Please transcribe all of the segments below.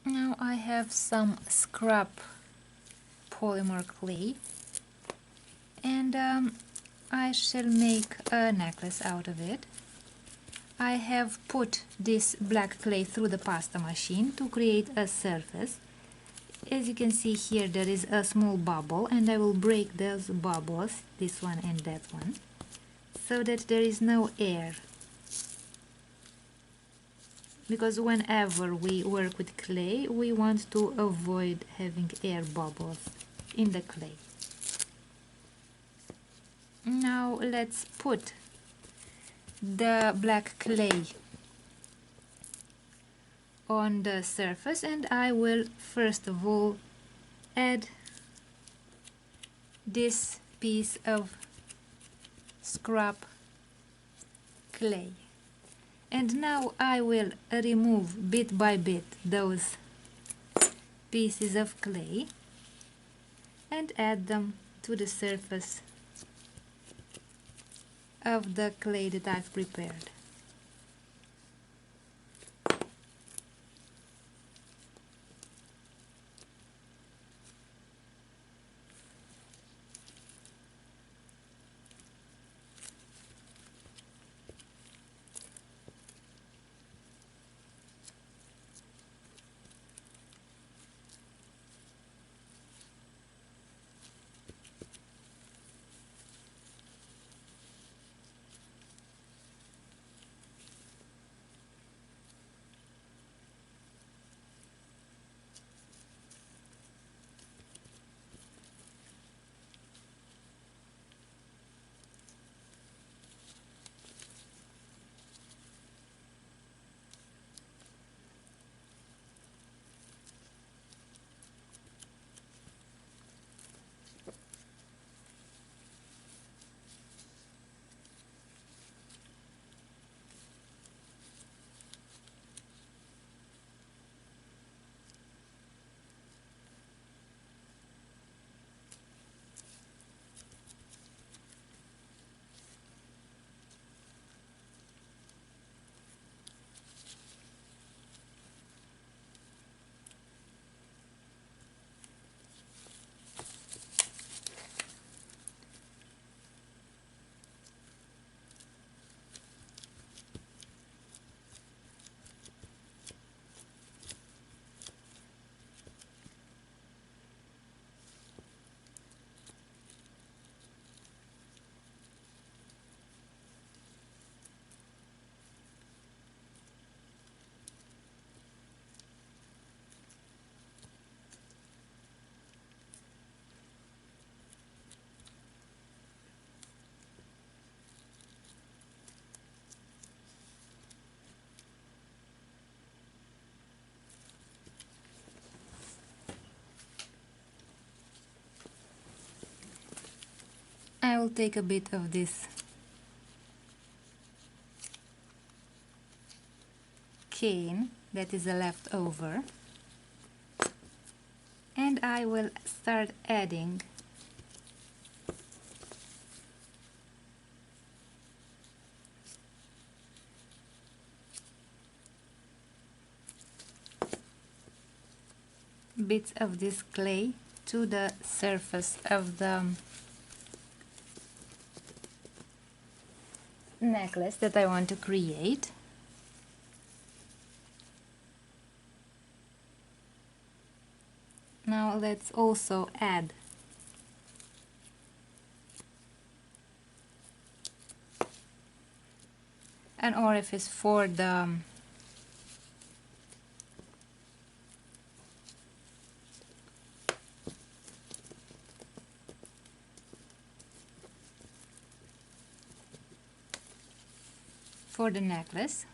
Now I have some scrap polymer clay, and I shall make a necklace out of it. I have put this black clay through the pasta machine to create a surface. As you can see here, there is a small bubble, and I will break those bubbles, this one and that one, so that there is no air. Because whenever we work with clay, we want to avoid having air bubbles in the clay. Now let's put the black clay on the surface, and I will first of all add this piece of scrap clay. And now I will remove bit by bit those pieces of clay and add them to the surface of the clay that I've prepared. I will take a bit of this cane that is a leftover, and I will start adding bits of this clay to the surface of the necklace that I want to create. Now let's also add an orifice for the necklace.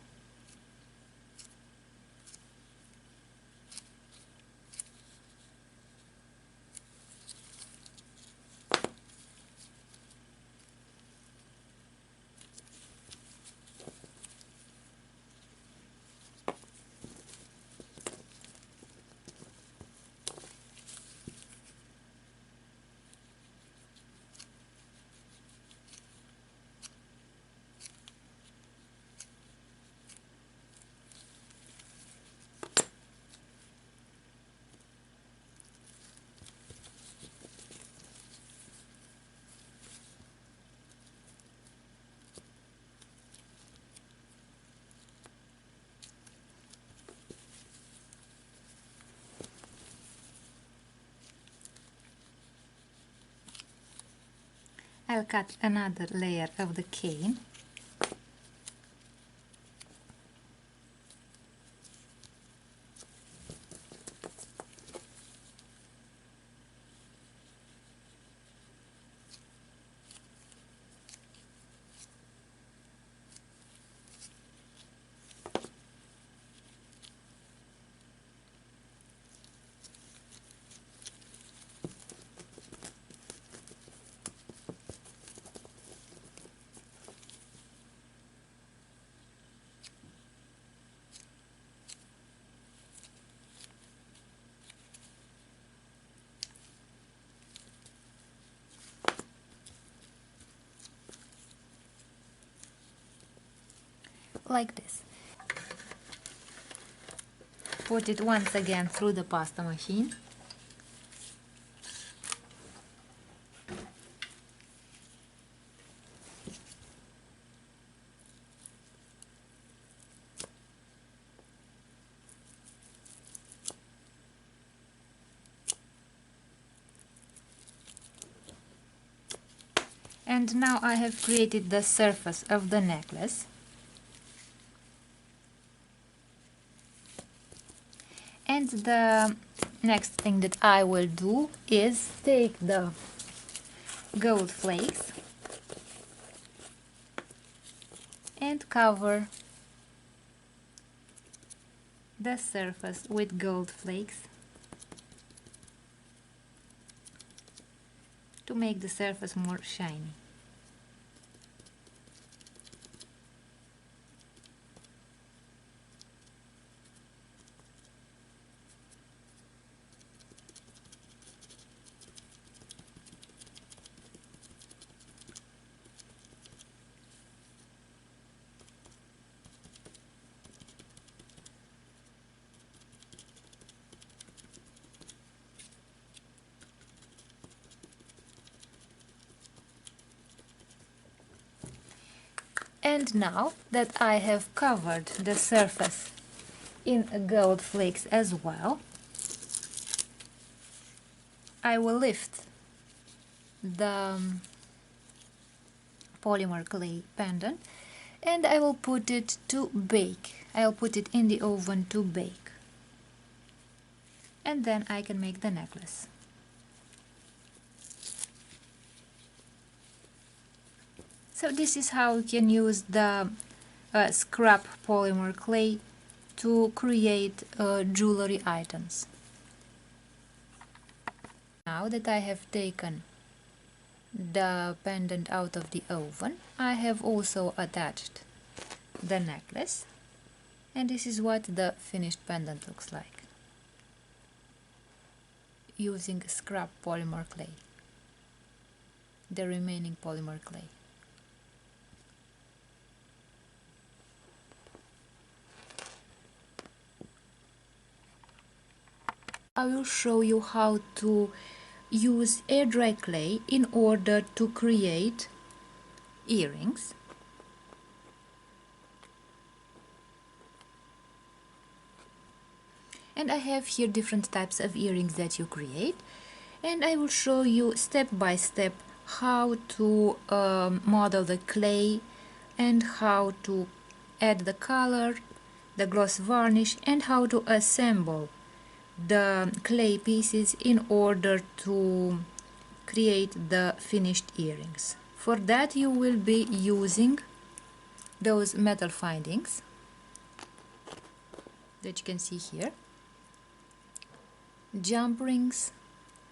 I'll cut another layer of the cane. Like this. Put it once again through the pasta machine. And now I have created the surface of the necklace. And the next thing that I will do is take the gold flakes and cover the surface with gold flakes to make the surface more shiny. And now that I have covered the surface in gold flakes as well, I will lift the polymer clay pendant and I will put it to bake. I'll put it in the oven to bake. And then I can make the necklace. So this is how you can use the scrap polymer clay to create jewelry items. Now that I have taken the pendant out of the oven, I have also attached the necklace, and this is what the finished pendant looks like using scrap polymer clay, the remaining polymer clay. I will show you how to use air dry clay in order to create earrings. And I have here different types of earrings that you create, and I will show you step by step how to model the clay and how to add the color, the gloss varnish, and how to assemble the clay pieces in order to create the finished earrings. For that you will be using those metal findings that you can see here, jump rings,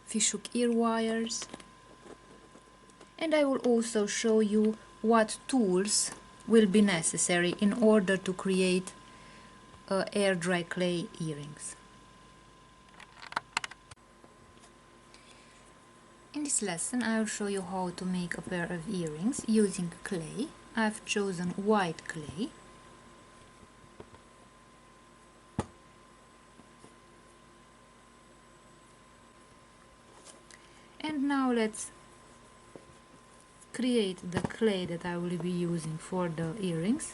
fishhook ear wires, and I will also show you what tools will be necessary in order to create air dry clay earrings. In this lesson I will show you how to make a pair of earrings using clay. I've chosen white clay. And now let's create the clay that I will be using for the earrings.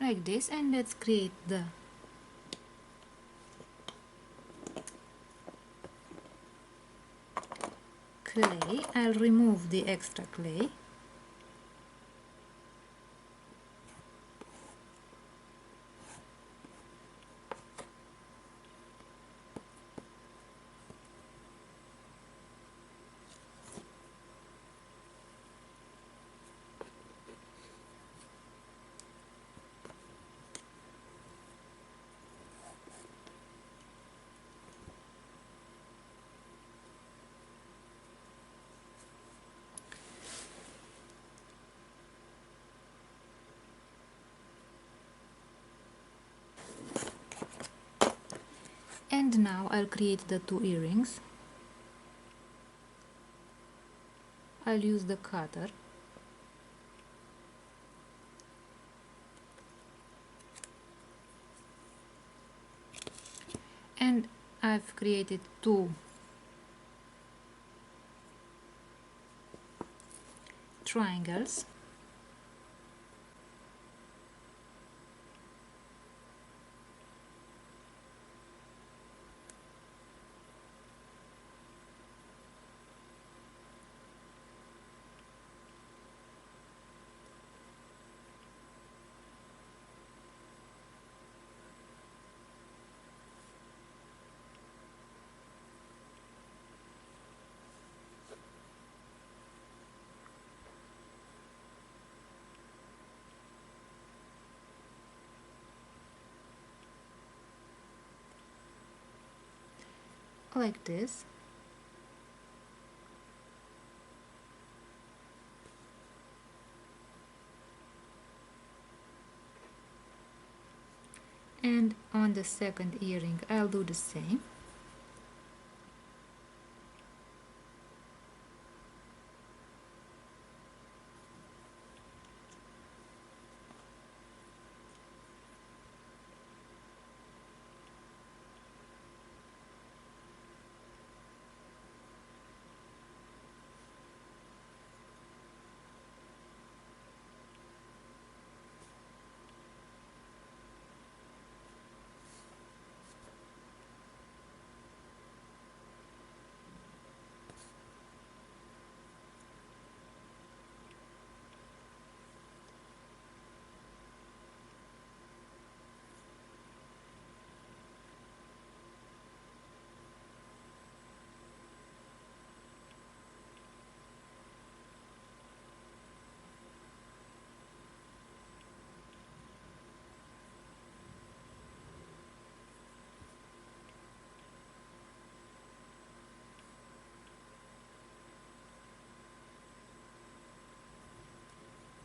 like this, and let's create the clay. I'll remove the extra clay. And now I'll create the two earrings. I'll use the cutter. And I've created two triangles. Like this. And on the second earring I'll do the same.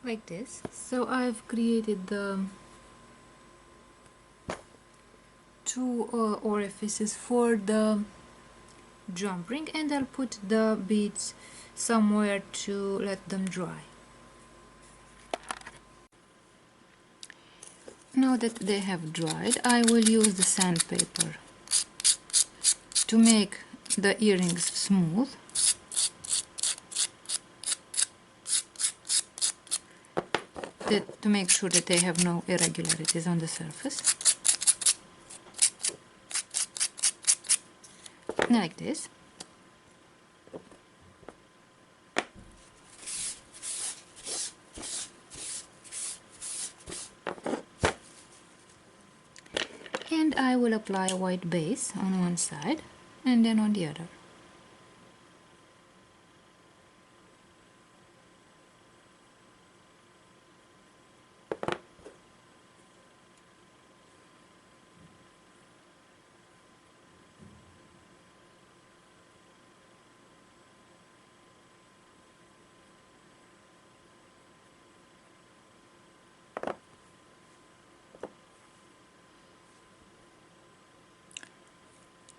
Like this. So I've created the two orifices for the jump ring, and I'll put the beads somewhere to let them dry. Now that they have dried, I will use the sandpaper to make the earrings smooth. To make sure that they have no irregularities on the surface. Like this. And I will apply a white base on one side and then on the other.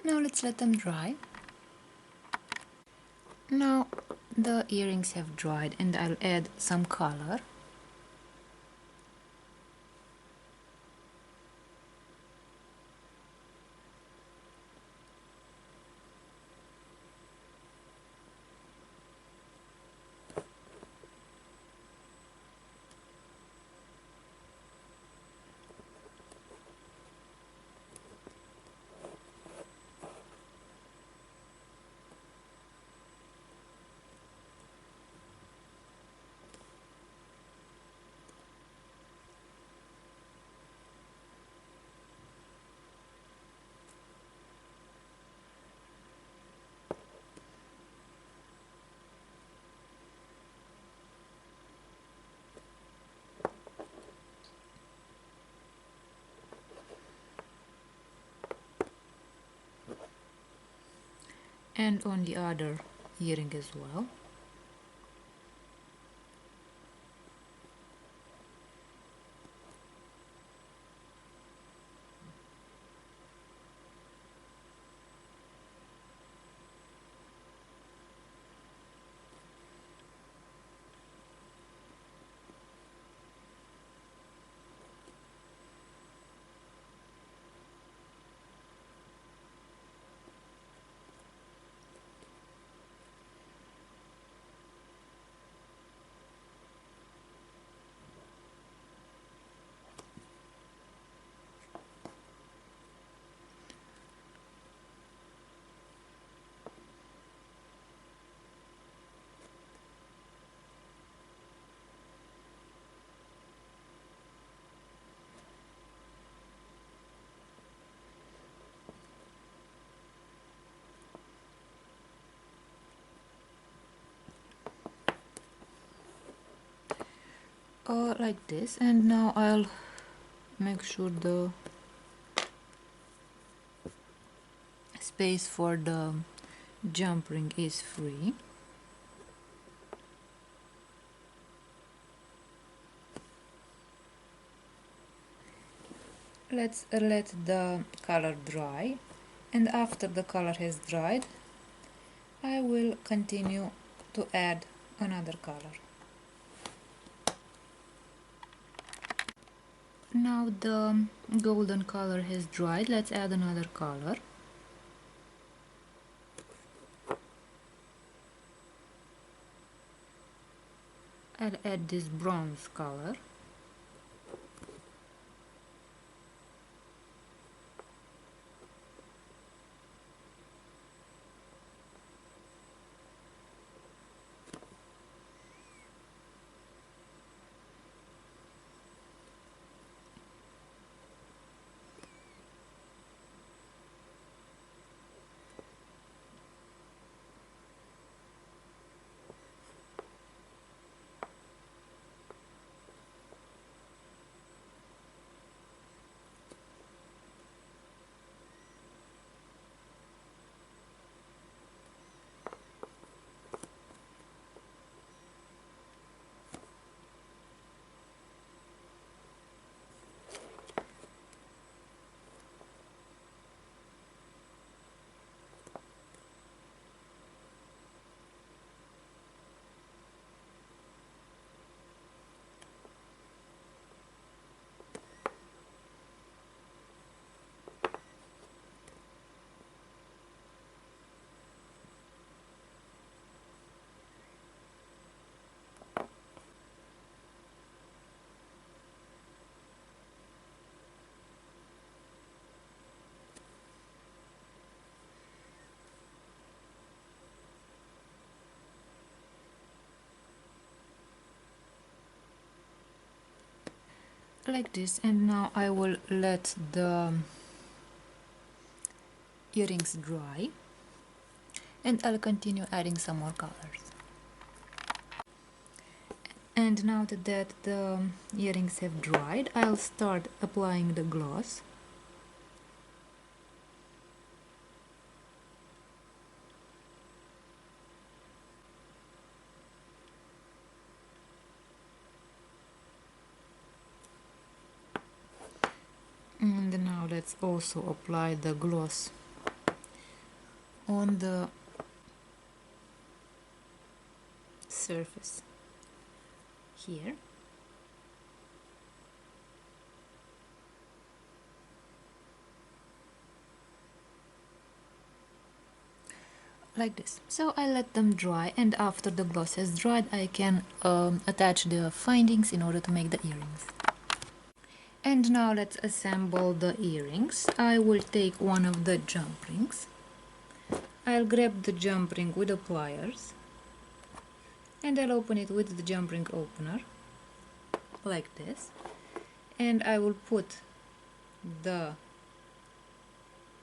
Now let's let them dry. Now the earrings have dried, and I'll add some color. and on the other earring as well. Like this, and now I'll make sure the space for the jump ring is free. Let's let the color dry, and after the color has dried, I will continue to add another color. Now the golden color has dried, let's add another color. I'll add this bronze color. Like this, and now I will let the earrings dry, and I'll continue adding some more colors. And now that the earrings have dried, I'll start applying the gloss. And now let's also apply the gloss on the surface here. Like this. So I let them dry, and after the gloss has dried, I can attach the findings in order to make the earrings. And now let's assemble the earrings. I will take one of the jump rings. I'll grab the jump ring with the pliers, and I'll open it with the jump ring opener, like this. And I will put the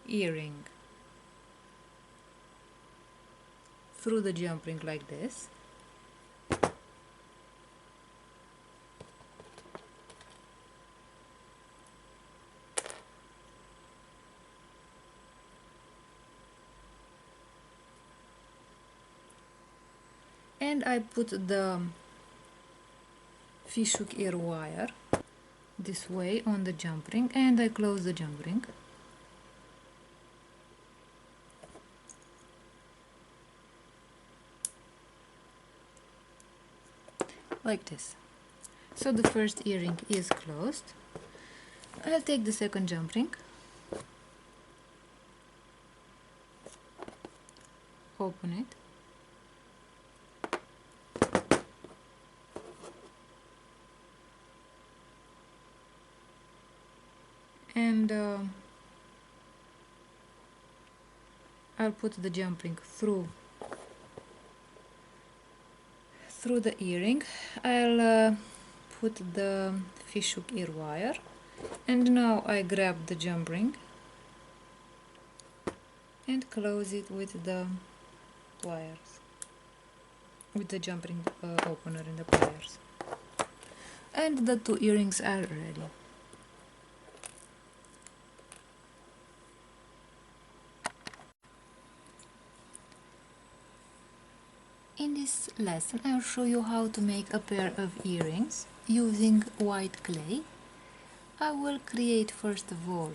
earring through the jump ring like this. and I put the fishhook ear wire this way on the jump ring, and I close the jump ring. Like this. So the first earring is closed. I'll take the second jump ring, open it, and I'll put the jump ring through the earring. I'll put the fishhook ear wire, and now I grab the jump ring and close it with the pliers, with the jump ring opener and the pliers, and the two earrings are ready. In this lesson I'll show you how to make a pair of earrings using white clay. I will create first of all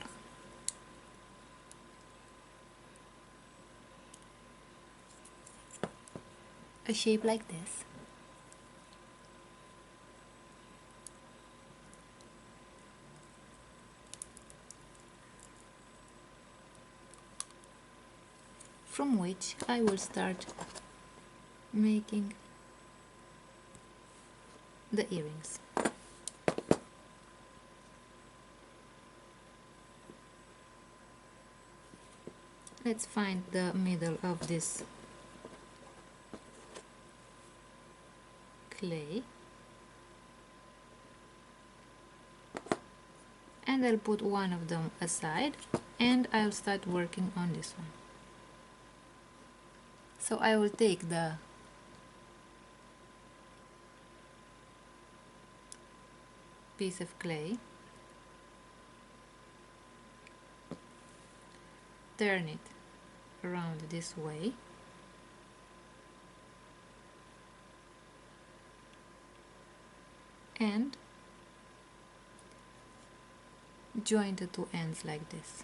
a shape like this. From which I will start making the earrings. Let's find the middle of this clay, and I'll put one of them aside, and I'll start working on this one. So I will take the piece of clay, turn it around this way, and join the two ends like this.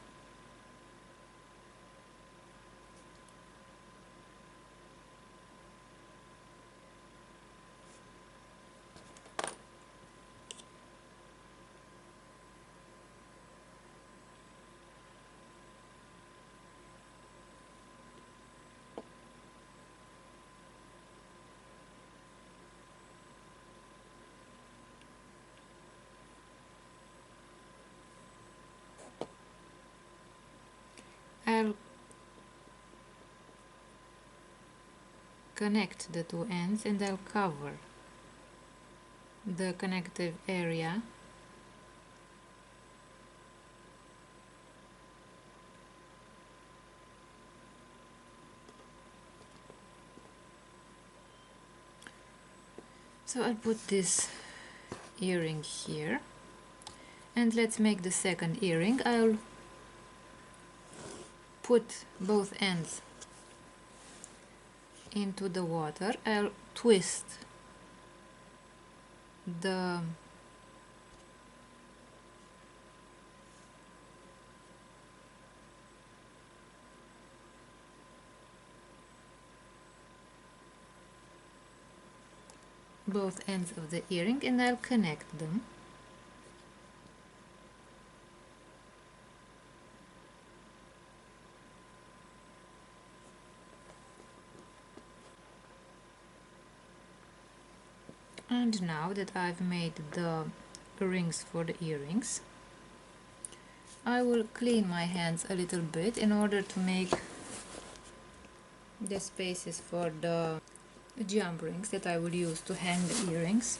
I'll connect the two ends, and I'll cover the connective area so I'll put this earring here, and let's make the second earring. I'll put both ends into the water. I'll twist the both ends of the earring, and I'll connect them. And now that I've made the rings for the earrings, I will clean my hands a little bit in order to make the spaces for the jump rings that I will use to hang the earrings.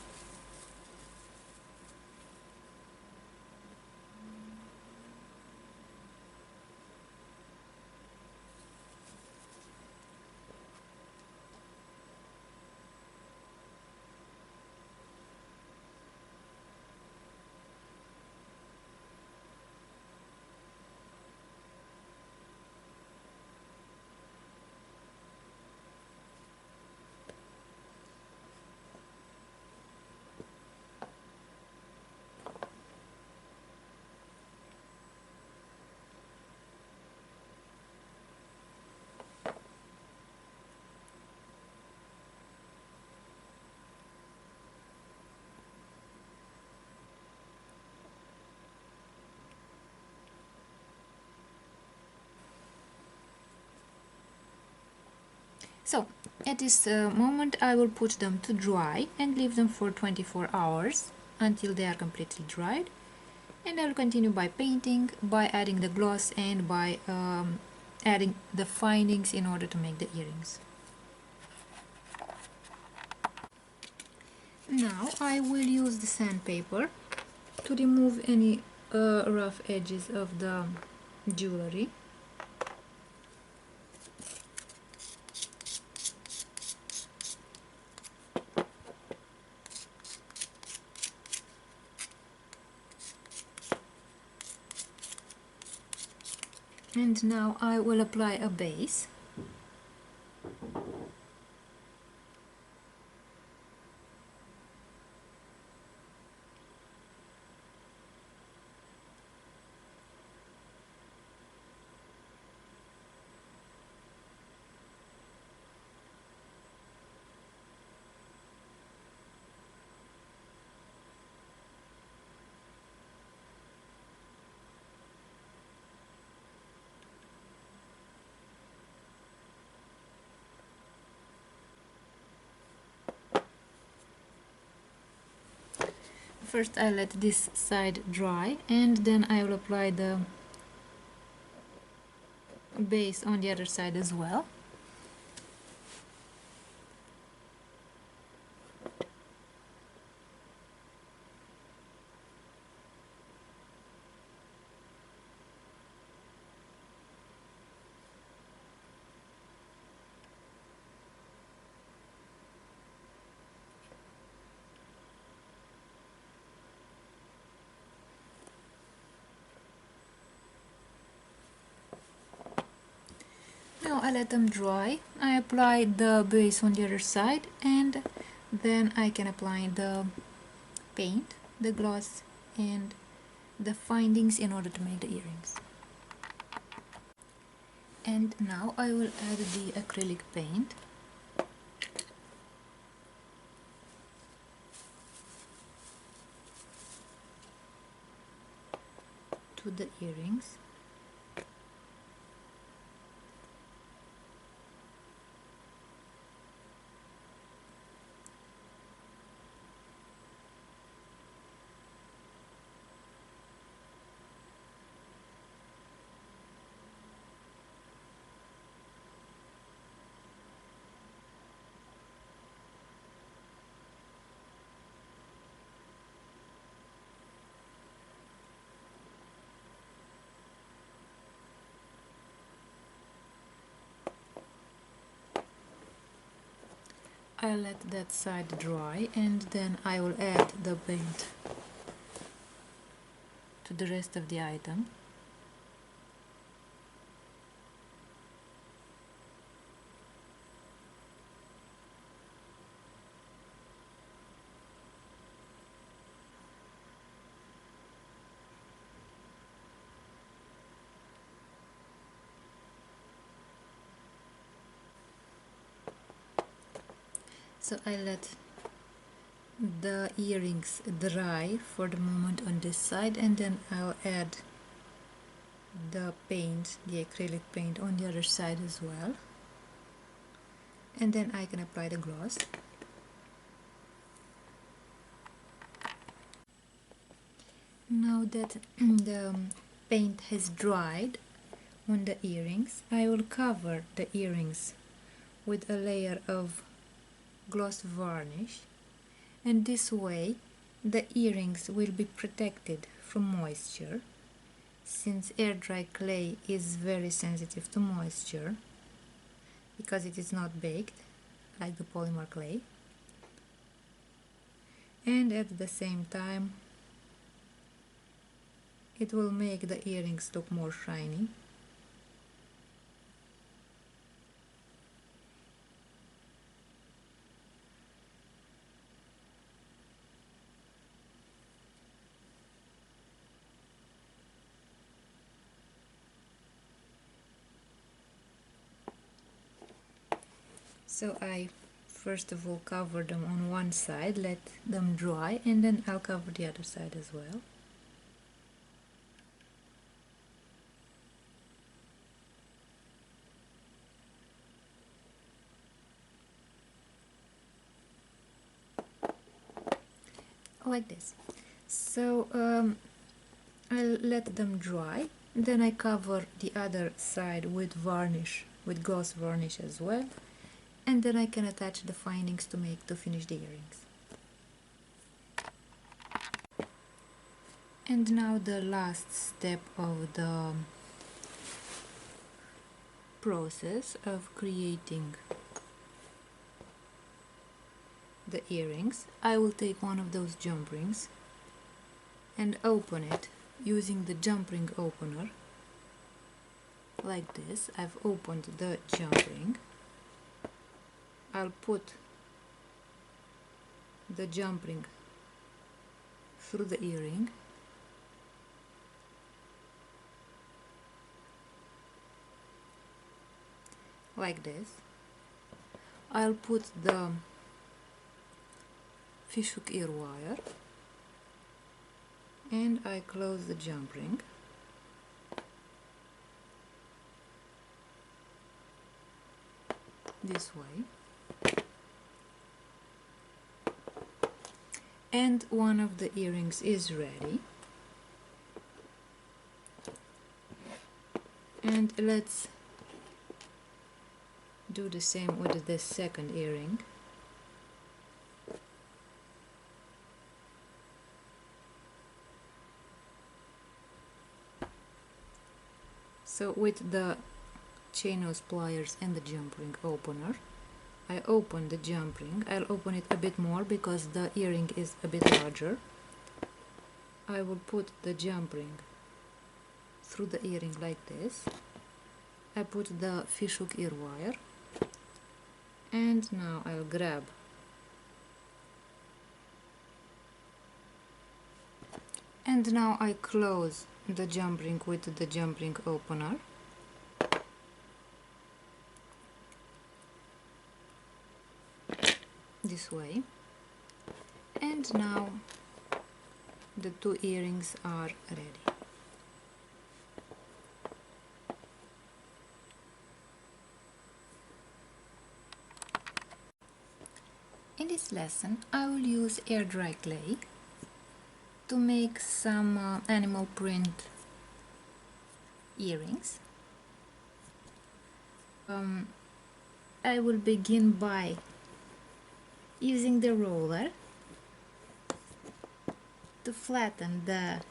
So at this moment I will put them to dry and leave them for 24 hours until they are completely dried, and I will continue by painting, by adding the gloss, and by adding the findings in order to make the earrings. Now I will use the sandpaper to remove any rough edges of the jewelry. And now I will apply a base. First I let this side dry, and then I will apply the base on the other side as well. Now I let them dry. I apply the base on the other side, and then I can apply the paint, the gloss, and the findings in order to make the earrings. And now I will add the acrylic paint. To the earrings. I let that side dry, and then I will add the paint to the rest of the item. So I let the earrings dry for the moment on this side, and then I'll add the paint, the acrylic paint, on the other side as well, and then I can apply the gloss. Now that the paint has dried on the earrings, I will cover the earrings with a layer of gloss varnish, and this way the earrings will be protected from moisture, since air dry clay is very sensitive to moisture because it is not baked like the polymer clay. And at the same time it will make the earrings look more shiny. So I first of all cover them on one side, let them dry, and then I'll cover the other side as well. like this. So I'll let them dry, then I cover the other side with varnish, with gloss varnish as well, and then I can attach the findings to finish the earrings. And now the last step of the process of creating the earrings. I will take one of those jump rings and open it using the jump ring opener like this. I've opened the jump ring. I'll put the jump ring through the earring like this. I'll put the fishhook ear wire and I close the jump ring. This way. And one of the earrings is ready. And let's do the same with the second earring. So with the chain nose pliers and the jump ring opener, I open the jump ring. I'll open it a bit more because the earring is a bit larger. I will put the jump ring through the earring like this. I put the fishhook ear wire, and now I'll grab and now I close the jump ring with the jump ring opener. This way. And now the two earrings are ready. In this lesson I will use air dry clay to make some animal print earrings. I will begin by using the roller to flatten the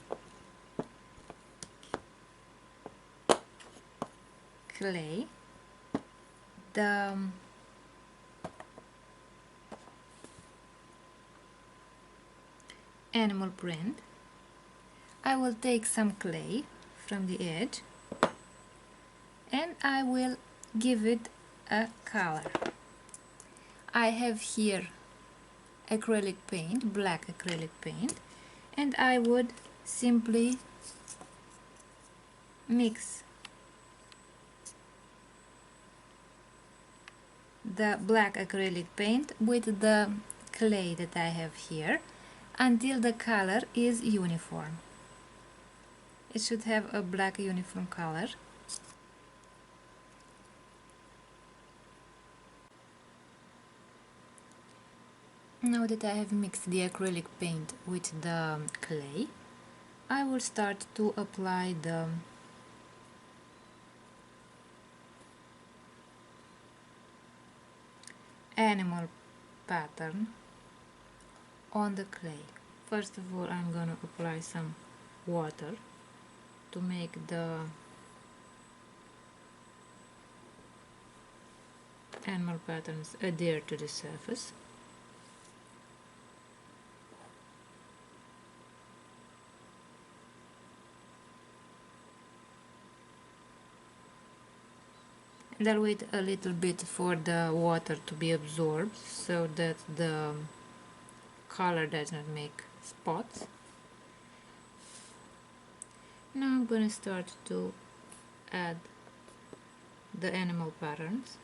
clay, the animal print. I will take some clay from the edge and I will give it a color. I have here acrylic paint, black acrylic paint, and I would simply mix the black acrylic paint with the clay that I have here until the color is uniform. It should have a black uniform color. Now that I have mixed the acrylic paint with the clay, I will start to apply the animal pattern on the clay. First of all, I'm going to apply some water to make the animal patterns adhere to the surface. And I'll wait a little bit for the water to be absorbed so that the color does not make spots. Now I'm going to start to add the animal patterns.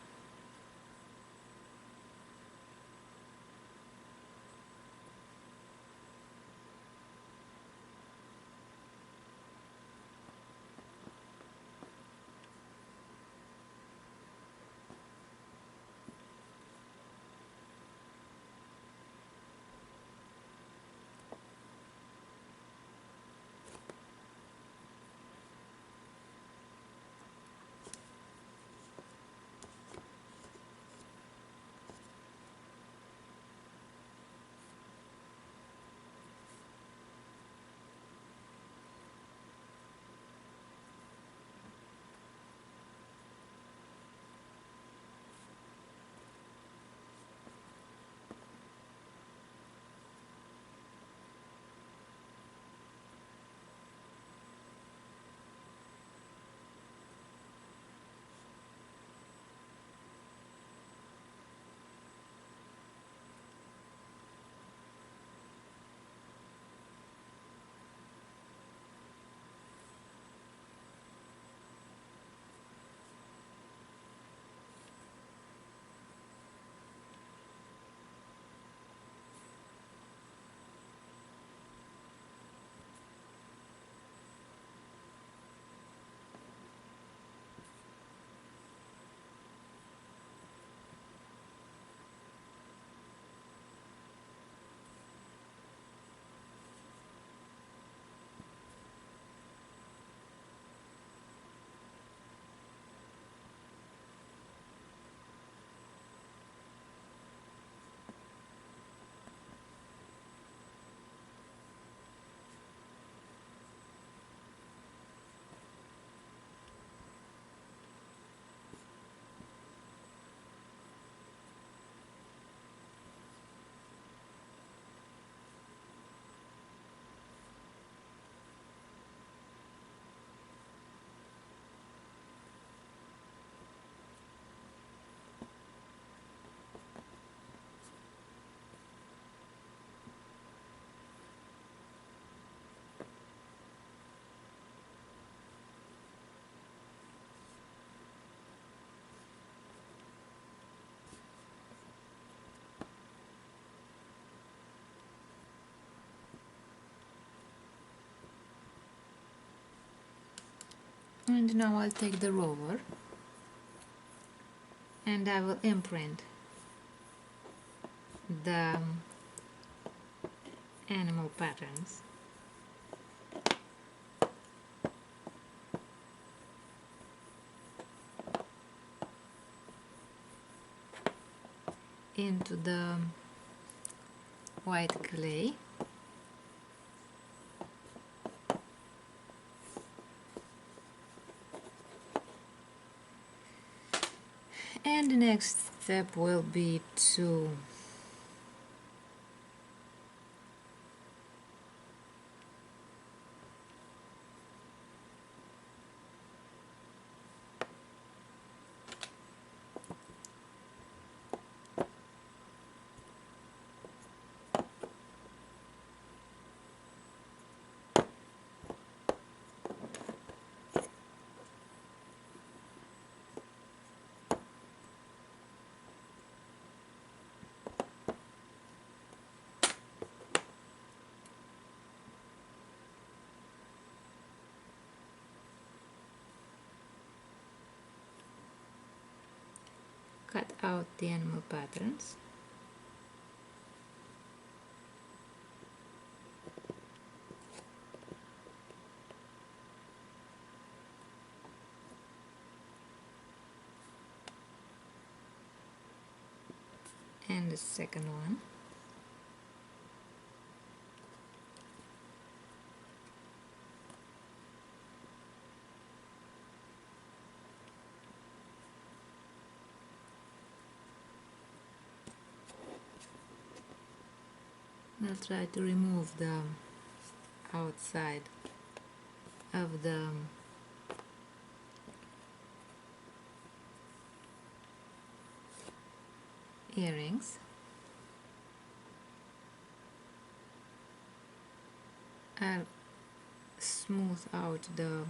And now I'll take the roller and I will imprint the animal patterns. Into the white clay. And the next step will be to cut out the animal patterns. And the second one. I'll try to remove the outside of the earrings. I'll smooth out the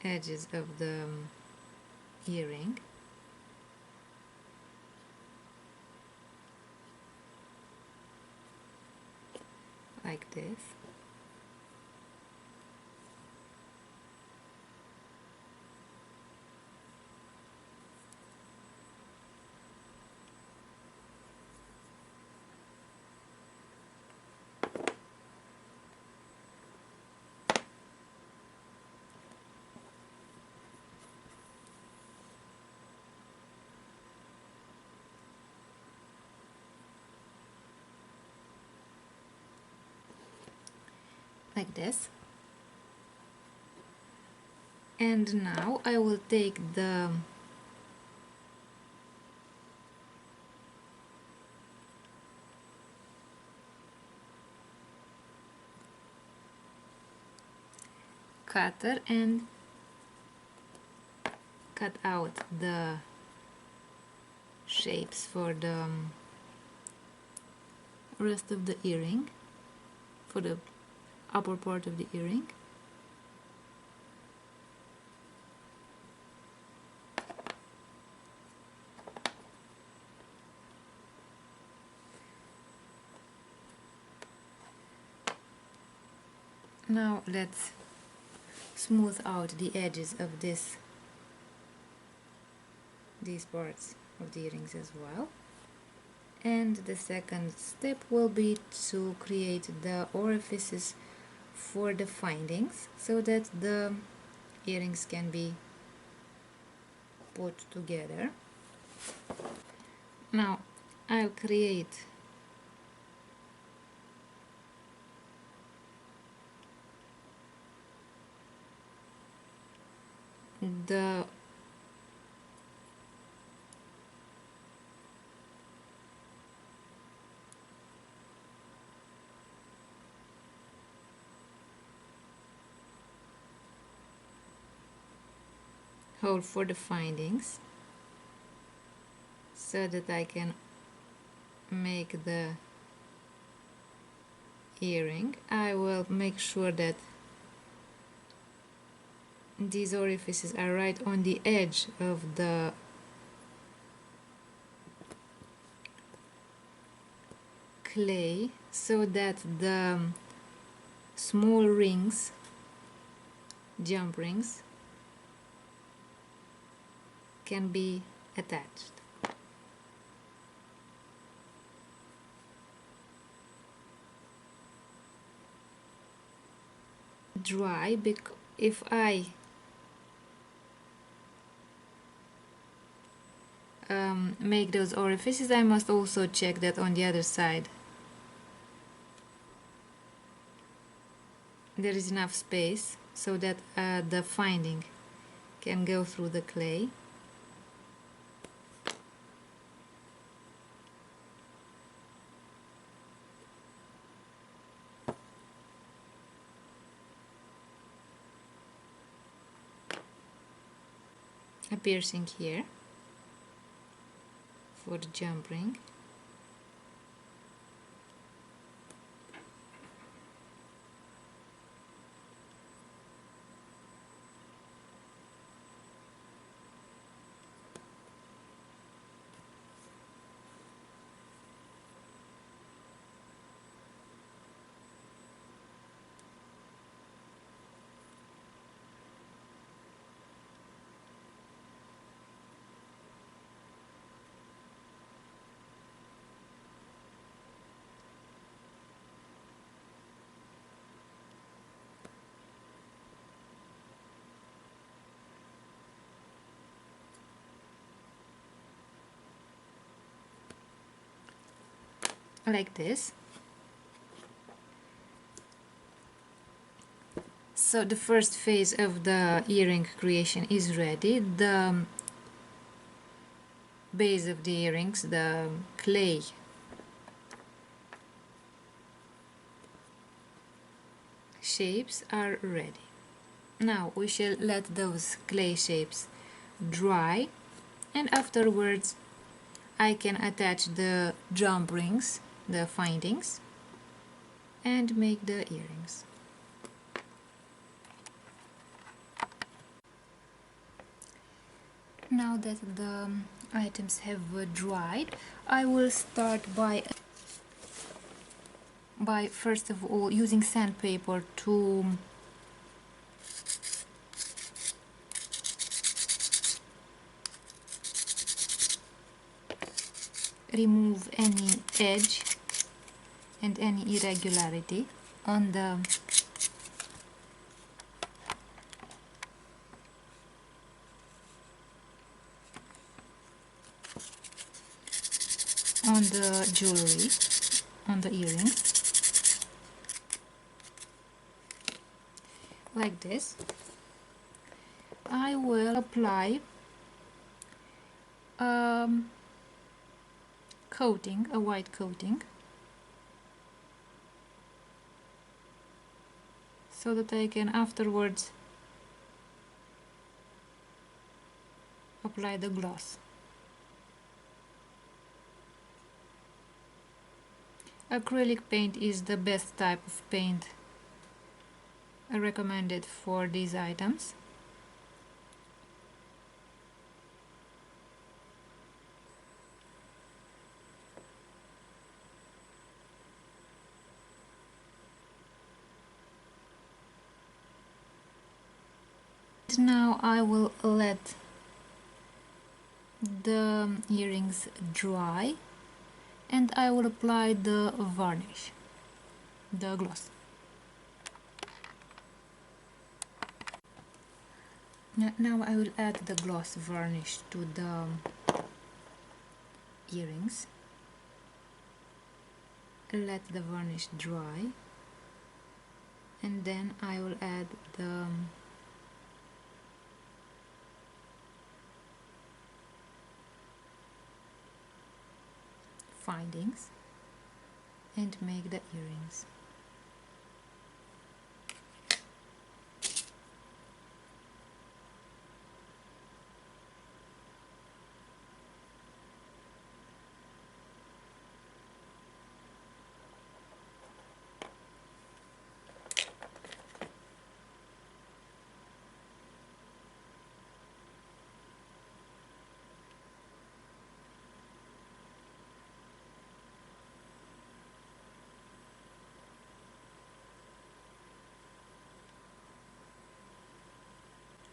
edges of the earring. Like this. Like this. And now I will take the cutter and cut out the shapes for the rest of the earring, for the upper part of the earring. Now let's smooth out the edges of these parts of the earrings as well. And the second step will be to create the orifices for the findings so that the earrings can be put together. Now I'll create the hole for the findings so that I can make the earring. I will make sure that these orifices are right on the edge of the clay so that the small rings, jump rings, can be attached. Dry, because if I make those orifices, I must also check that on the other side there is enough space so that the finding can go through the clay. A piercing here for the jump ring. Like this. So the first phase of the earring creation is ready. The base of the earrings, the clay shapes are ready. Now we shall let those clay shapes dry, and afterwards I can attach the jump rings, the findings, and make the earrings. Now that the items have dried, I will start by first of all using sandpaper to remove any edge and any irregularity on the jewelry, on the earrings, like this. I will apply coating, a white coating, so that I can afterwards apply the gloss. Acrylic paint is the best type of paint recommended for these items. Now I will let the earrings dry and I will apply the varnish, the gloss. Now I will add the gloss varnish to the earrings. Let the varnish dry and then I will add the findings and make the earrings.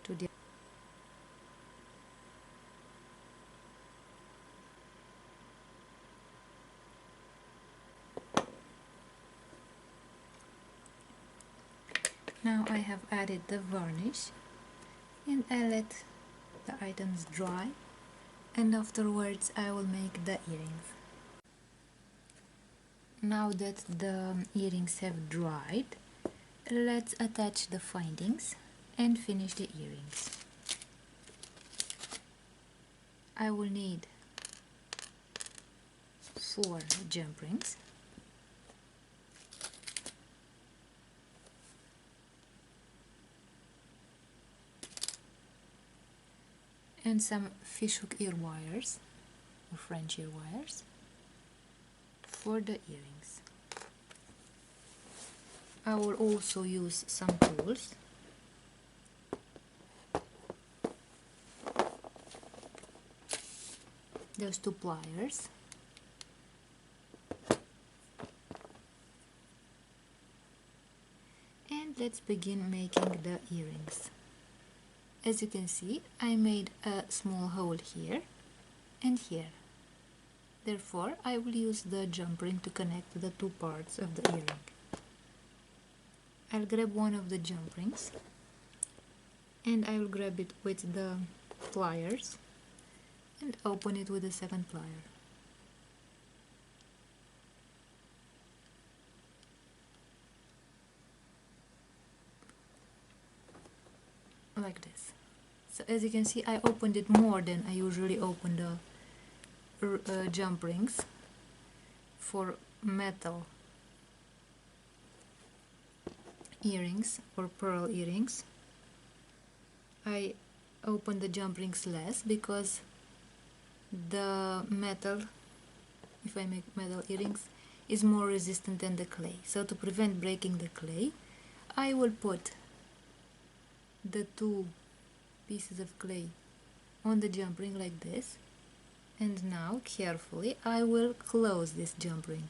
to the Now I have added the varnish and I let the items dry, and afterwards I will make the earrings. Now that the earrings have dried, let's attach the findings and finish the earrings. I will need 4 jump rings, and some fishhook ear wires or French ear wires for the earrings. I will also use some tools. Those 2 pliers, and let's begin making the earrings. As you can see, I made a small hole here and here. Therefore, I will use the jump ring to connect the 2 parts of the earring. I'll grab one of the jump rings and I will grab it with the pliers and open it with the second plier. Like this. So as you can see, I opened it more than I usually open the jump rings for metal earrings or pearl earrings. I open the jump rings less because the metal, if I make metal earrings, is more resistant than the clay. So to prevent breaking the clay, I will put the 2 pieces of clay on the jump ring like this, and now carefully I will close this jump ring.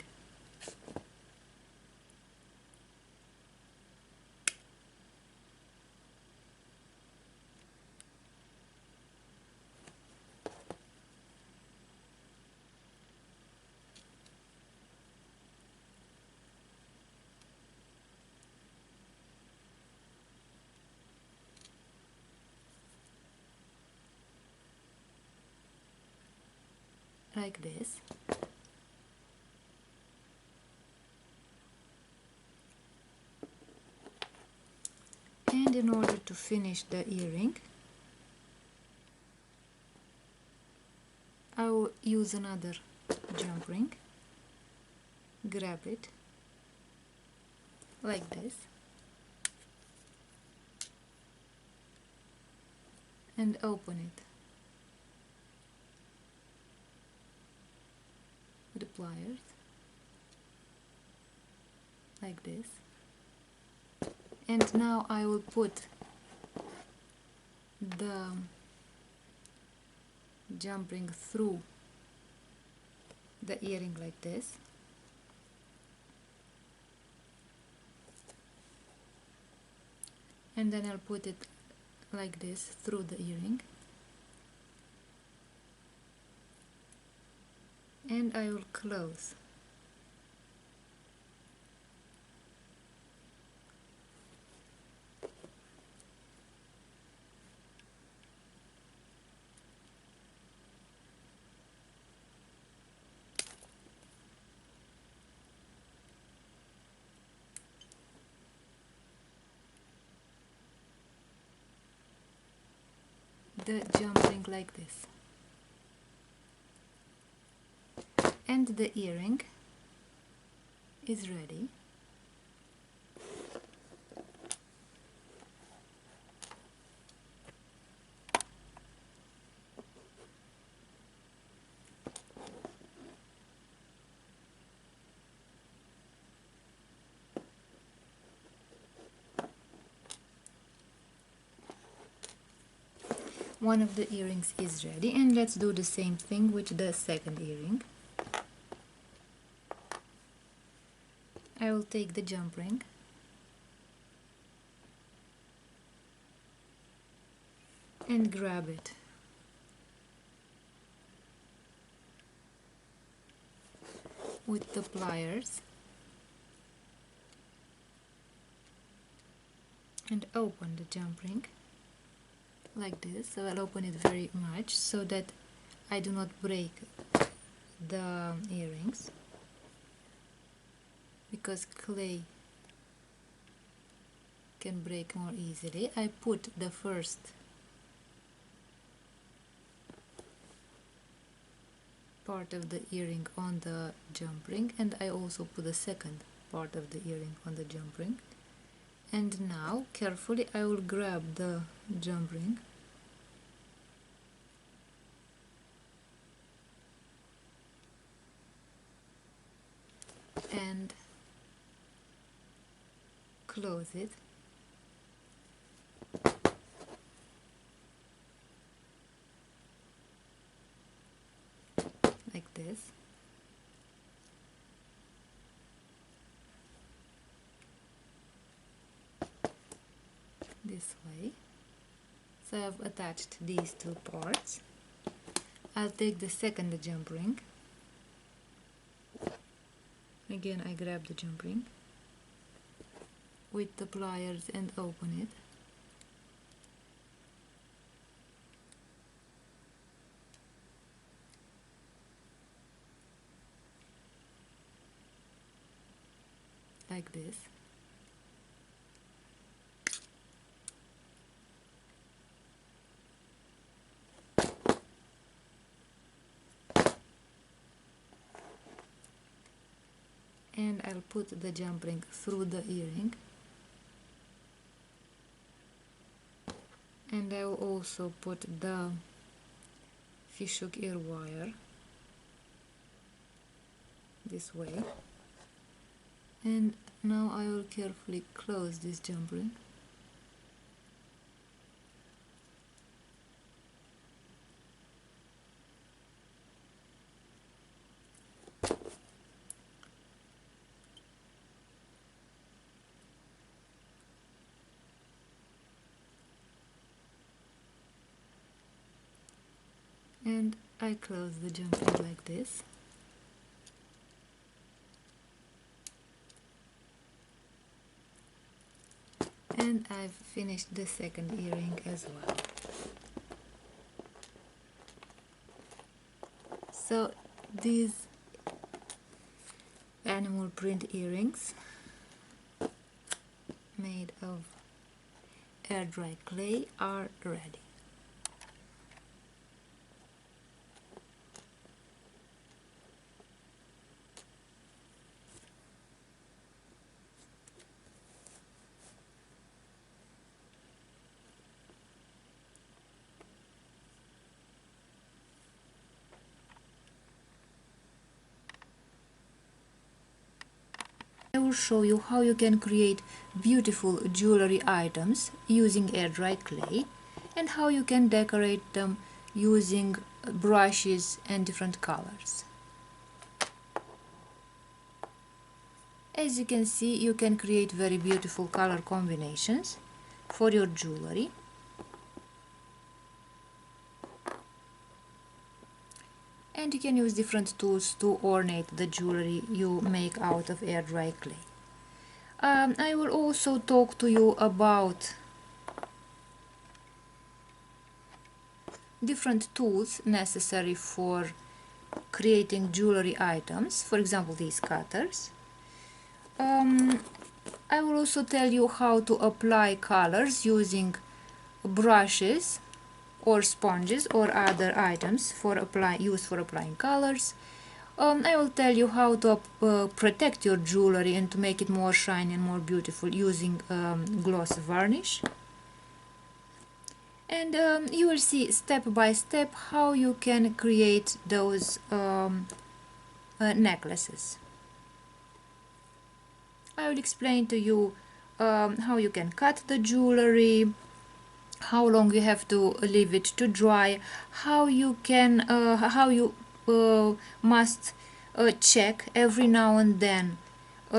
Like this. And in order to finish the earring, I will use another jump ring, grab it like this, and open it with the pliers like this. And now I will put the jump ring through the earring like this, and then I'll put it like this through the earring, and I will close. The jump ring like this, and the earring is ready. One of the earrings is ready, and let's do the same thing with the second earring. I will take the jump ring and grab it. With the pliers and open the jump ring like this. So I'll open it very much so that I do not break the earrings, because clay can break more easily. I put the first part of the earring on the jump ring, and I also put the second part of the earring on the jump ring. And now carefully I will grab the jump ring and close it like this. This way. So I've attached these two parts. I'll take the second jump ring. Again, I grab the jump ring with the pliers and open it. Like this. And I'll put the jump ring through the earring, and I will also put the fishhook ear wire this way, and now I will carefully close this jump ring. And I close the jump ring like this. And I've finished the second earring as well. So these animal print earrings made of air dry clay are ready. I will show you how you can create beautiful jewelry items using air dry clay, and how you can decorate them using brushes and different colors. As you can see, you can create very beautiful color combinations for your jewelry. And you can use different tools to ornate the jewelry you make out of air dry clay. I will also talk to you about different tools necessary for creating jewelry items, for example these cutters. I will also tell you how to apply colors using brushes or sponges or other items used for applying colors. I will tell you how to protect your jewelry and to make it more shiny and more beautiful using gloss varnish. And you will see step by step how you can create those necklaces. I will explain to you how you can cut the jewelry, how long you have to leave it to dry, how you must check every now and then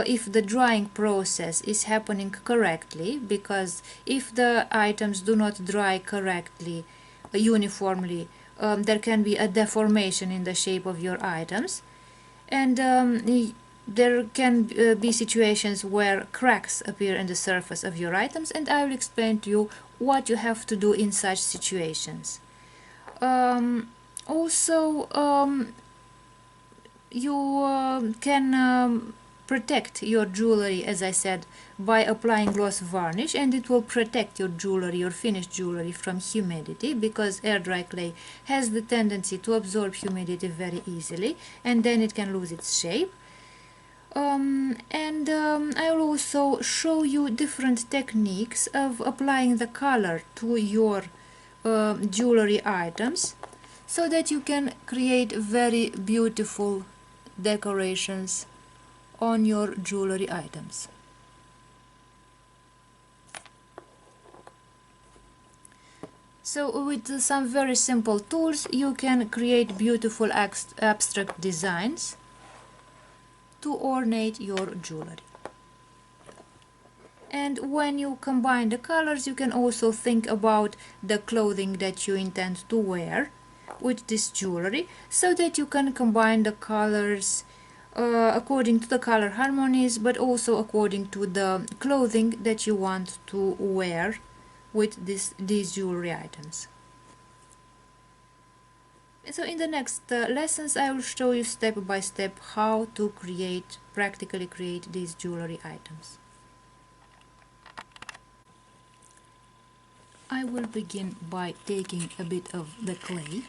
if the drying process is happening correctly, because if the items do not dry correctly, uniformly. There can be a deformation in the shape of your items, and there can be situations where cracks appear in the surface of your items, and I will explain to you what you have to do in such situations. Also, you can protect your jewelry, as I said, by applying gloss varnish, and it will protect your jewelry, your finished jewelry, from humidity, because air dry clay has the tendency to absorb humidity very easily, and then it can lose its shape. I will also show you different techniques of applying the color to your jewelry items, so that you can create very beautiful decorations on your jewelry items. So with some very simple tools you can create beautiful abstract designs to ornate your jewelry. And when you combine the colors, you can also think about the clothing that you intend to wear with this jewelry, so that you can combine the colors according to the color harmonies, but also according to the clothing that you want to wear with these jewelry items. So in the next lessons I will show you step by step how to practically create these jewelry items. I will begin by taking a bit of the clay .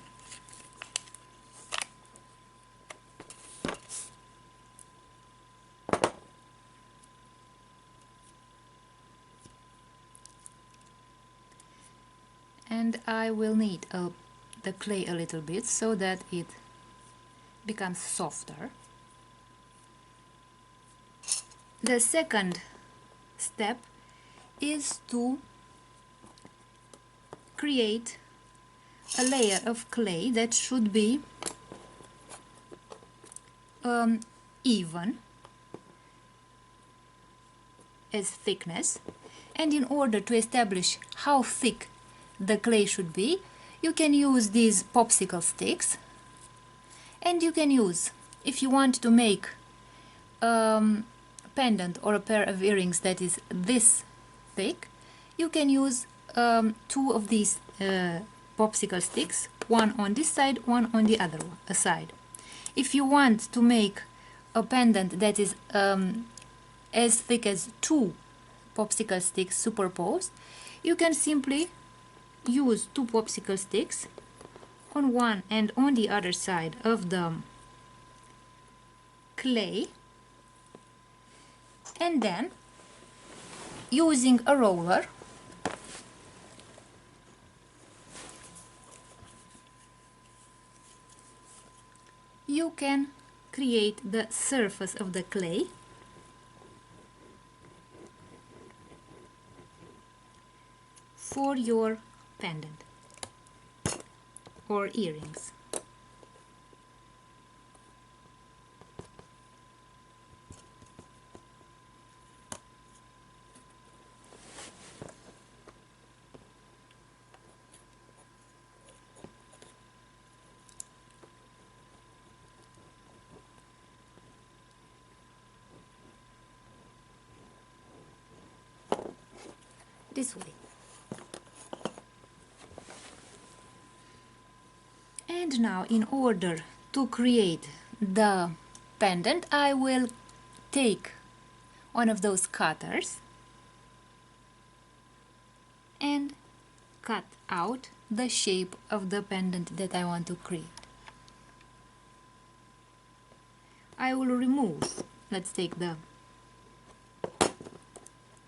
And I will knead the clay a little bit so that it becomes softer. The second step is to create a layer of clay that should be even as thickness, and in order to establish how thick the clay should be, you can use these popsicle sticks, and you can use, if you want to make a pendant or a pair of earrings that is this thick, you can use two of these popsicle sticks, one on this side, one on the other side. If you want to make a pendant that is as thick as two popsicle sticks superposed, you can simply use two popsicle sticks on one and on the other side of the clay, and then using a roller you can create the surface of the clay for your pendant or earrings. This way. And now, in order to create the pendant, I will take one of those cutters and cut out the shape of the pendant that I want to create. I will remove, let's take the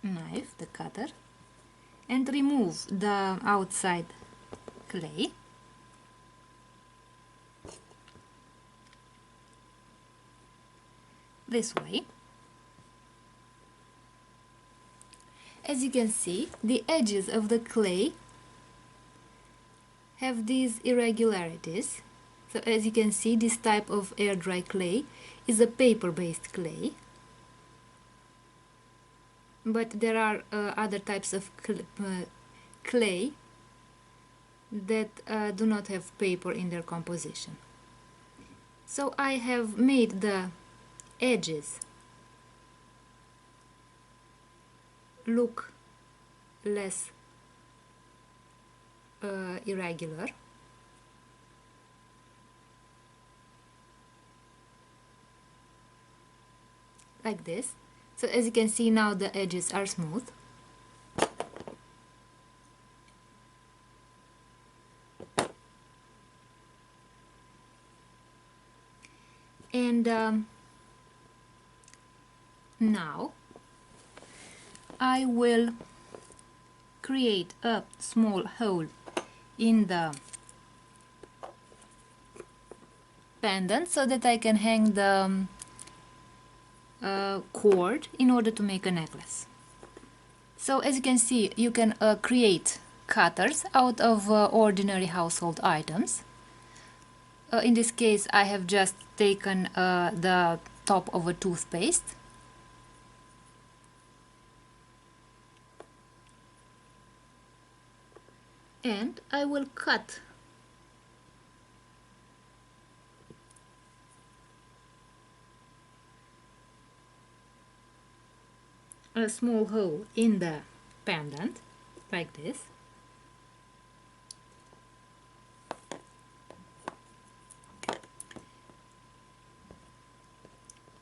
knife, the cutter, and remove the outside clay. This way. As you can see, the edges of the clay have these irregularities. So as you can see, this type of air dry clay is a paper-based clay. But there are other types of clay that do not have paper in their composition. So I have made the edges look less irregular. Like this. So as you can see now the edges are smooth. And now I will create a small hole in the pendant so that I can hang the cord in order to make a necklace. So as you can see, you can create cutters out of ordinary household items. In this case I have just taken the top of a toothpaste and I will cut a small hole in the pendant like this.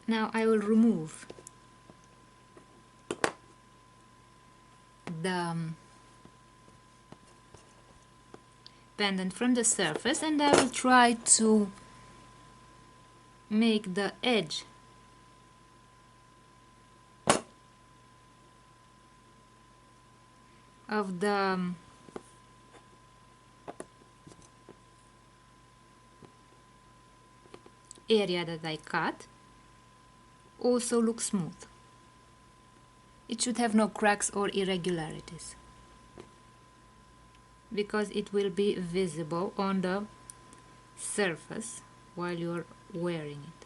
Now I will remove the pendant from the surface and I will try to make the edge of the area that I cut also look smooth. It should have no cracks or irregularities because it will be visible on the surface while you're wearing it.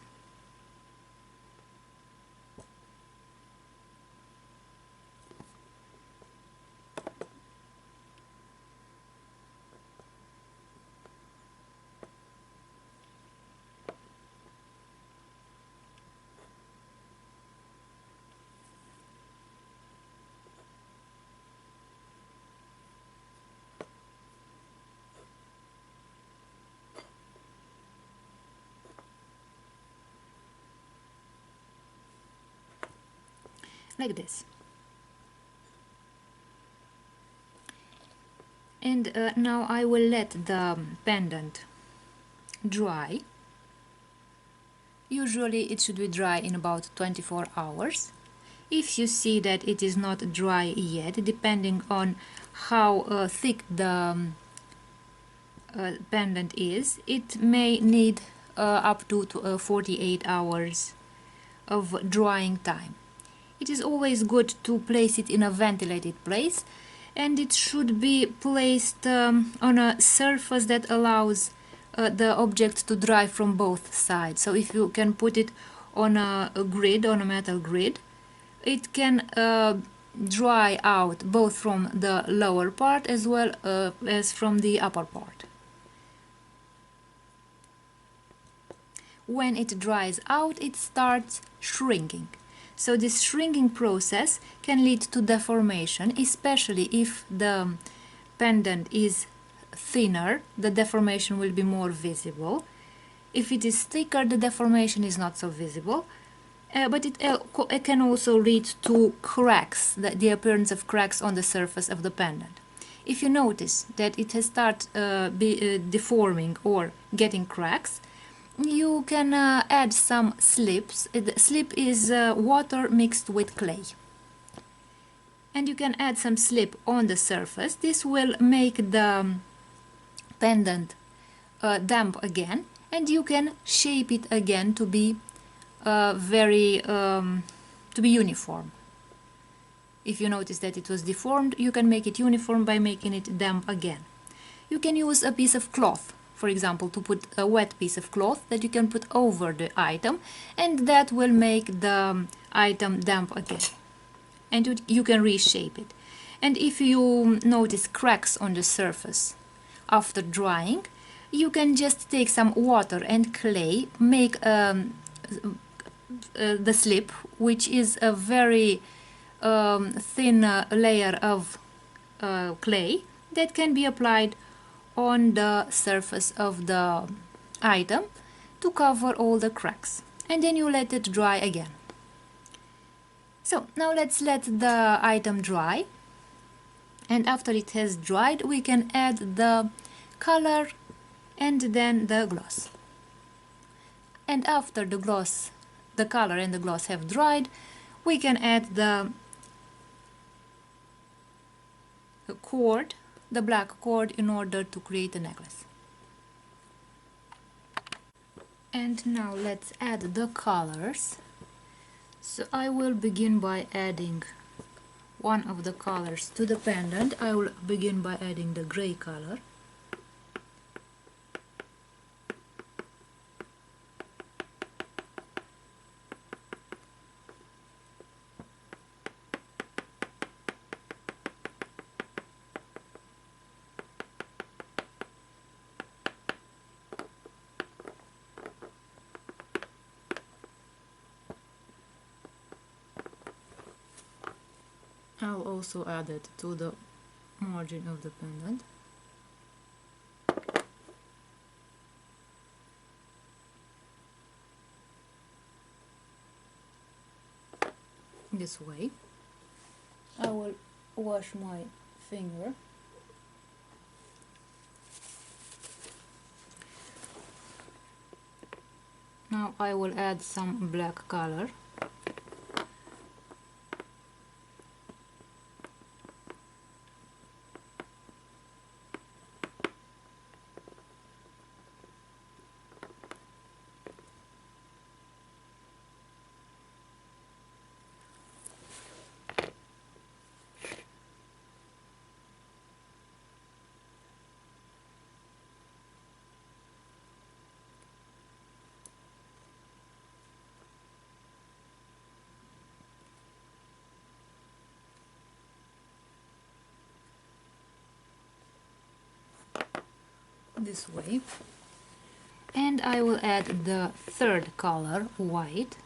Like this. And now I will let the pendant dry. Usually it should be dry in about 24 hours. If you see that it is not dry yet, depending on how thick the pendant is, it may need up to 48 hours of drying time. It is always good to place it in a ventilated place, and it should be placed on a surface that allows the object to dry from both sides. So if you can put it on a grid, on a metal grid, it can dry out both from the lower part as well as from the upper part. When it dries out, it starts shrinking. So this shrinking process can lead to deformation, especially if the pendant is thinner, the deformation will be more visible. If it is thicker, the deformation is not so visible, but it can also lead to cracks, the appearance of cracks on the surface of the pendant. If you notice that it has started deforming or getting cracks, you can add some slips. Slip is water mixed with clay. And you can add some slip on the surface. This will make the pendant damp again, and you can shape it again to be uniform. If you notice that it was deformed, you can make it uniform by making it damp again. You can use a piece of cloth, for example, to put a wet piece of cloth that you can put over the item, and that will make the item damp again. And you can reshape it. And if you notice cracks on the surface after drying, you can just take some water and clay, make the slip, which is a very thin layer of clay that can be applied on the surface of the item to cover all the cracks, and then you let it dry again. So now let's let the item dry, and after it has dried we can add the color and then the gloss. And after the color and the gloss have dried, we can add the cord, the black cord, in order to create a necklace. And now let's add the colors. So I will begin by adding one of the colors to the pendant. I will begin by adding the gray color. I'll also add it to the margin of the pendant. This way. I will wash my finger. Now I will add some black color. This way, and I will add the third color, white.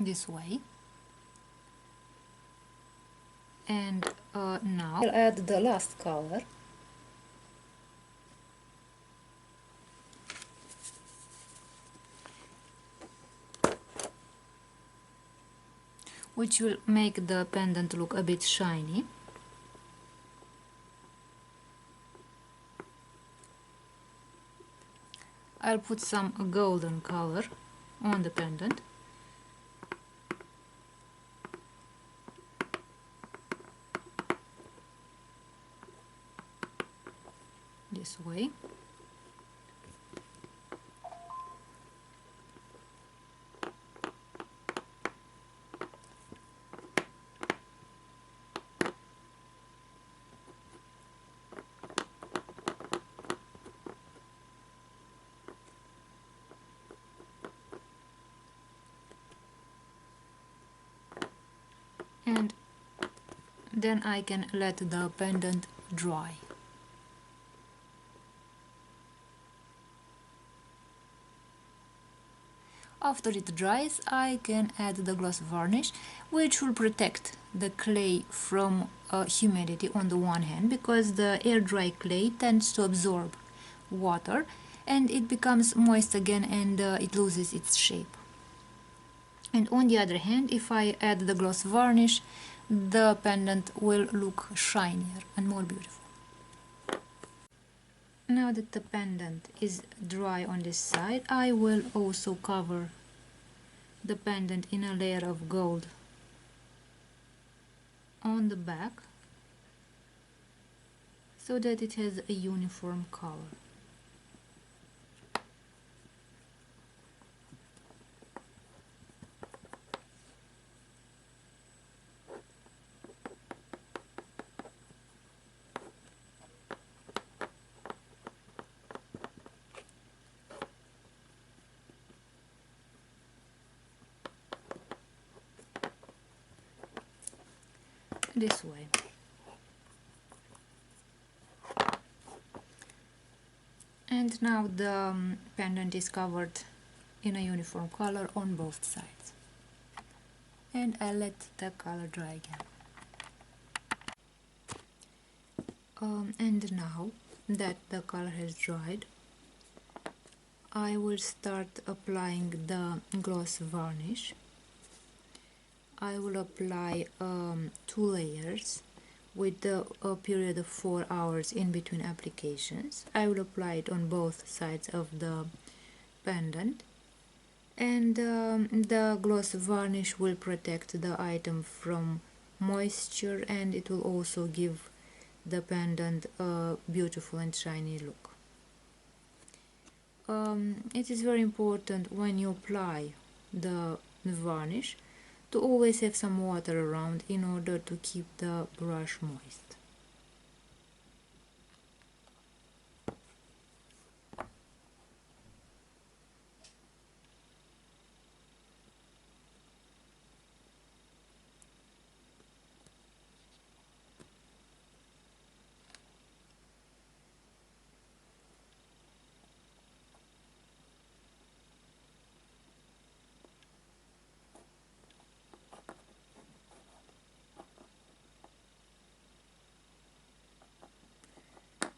This way, and now I'll add the last color, which will make the pendant look a bit shiny. I'll put some golden color on the pendant. This way. And then I can let the pendant dry. After it dries, I can add the gloss varnish, which will protect the clay from humidity on the one hand, because the air dry clay tends to absorb water and it becomes moist again, and it loses its shape. And on the other hand, if I add the gloss varnish, the pendant will look shinier and more beautiful. Now that the pendant is dry on this side, I will also cover the pendant in a layer of gold on the back, so that it has a uniform color. this way. And now the pendant is covered in a uniform color on both sides. And I let the color dry again. And now that the color has dried, I will start applying the gloss varnish. I will apply 2 layers with a period of 4 hours in between applications. I will apply it on both sides of the pendant, and the gloss varnish will protect the item from moisture, and it will also give the pendant a beautiful and shiny look. It is very important when you apply the varnish to always have some water around in order to keep the brush moist.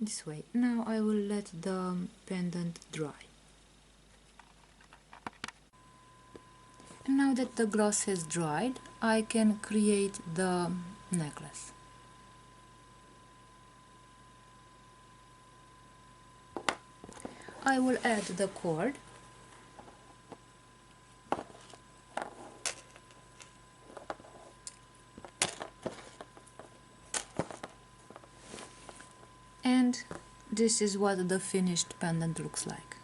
This way. Now I will let the pendant dry. And now that the gloss has dried, I can create the necklace. I will add the cord. And this is what the finished pendant looks like.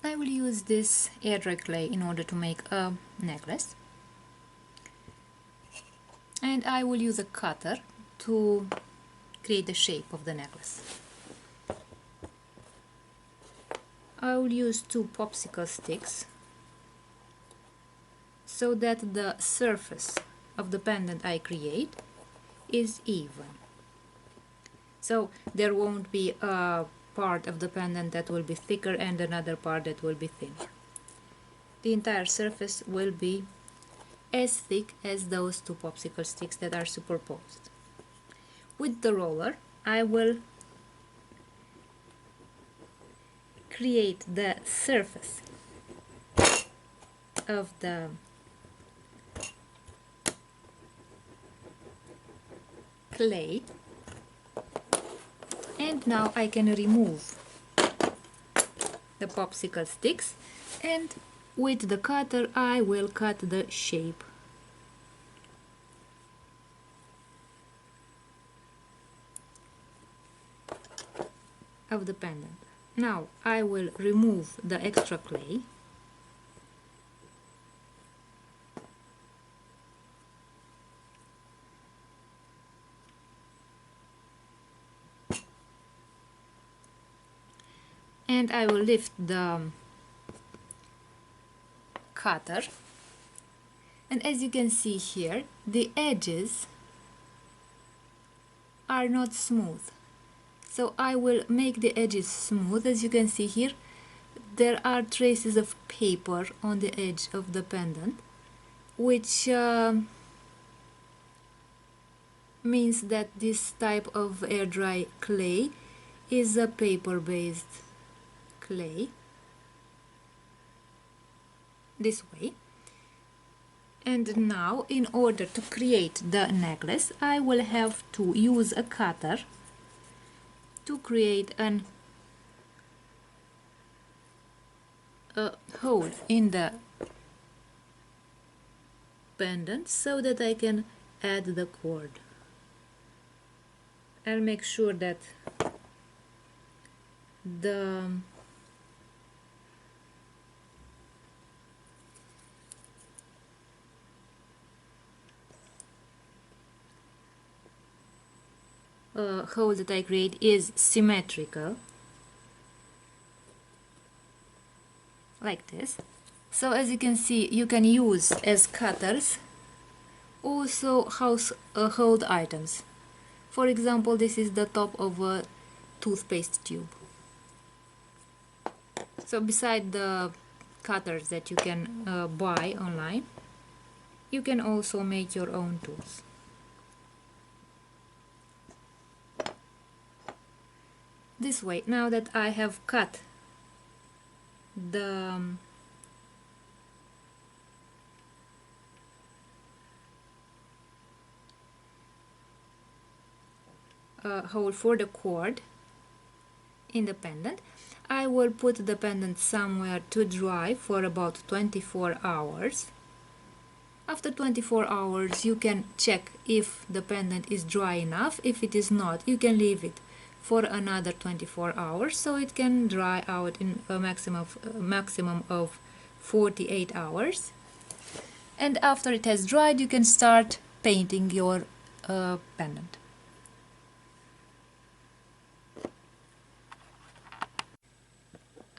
I will use this air dry clay in order to make a necklace, and I will use a cutter to create the shape of the necklace. I will use 2 popsicle sticks so that the surface of the pendant I create is even. So there won't be a part of the pendant that will be thicker and another part that will be thinner. The entire surface will be as thick as those 2 popsicle sticks that are superposed. With the roller, I will create the surface of the clay, and now I can remove the popsicle sticks, and with the cutter I will cut the shape of the pendant. Now I will remove the extra clay and I will lift the cutter, and as you can see here, the edges are not smooth. So I will make the edges smooth. As you can see here, there are traces of paper on the edge of the pendant, which means that this type of air dry clay is a paper-based clay, this way. And now, in order to create the necklace, I will have to use a cutter to create a hole in the pendant so that I can add the cord. I'll make sure that the hole that I create is symmetrical, like this. So as you can see, you can use as cutters also household items. For example, this is the top of a toothpaste tube. So beside the cutters that you can buy online, you can also make your own tools. This way, now that I have cut the hole for the cord in the pendant, I will put the pendant somewhere to dry for about 24 hours. After 24 hours you can check if the pendant is dry enough. If it is not, you can leave it for another 24 hours so it can dry out in a maximum of 48 hours. And after it has dried, you can start painting your pendant.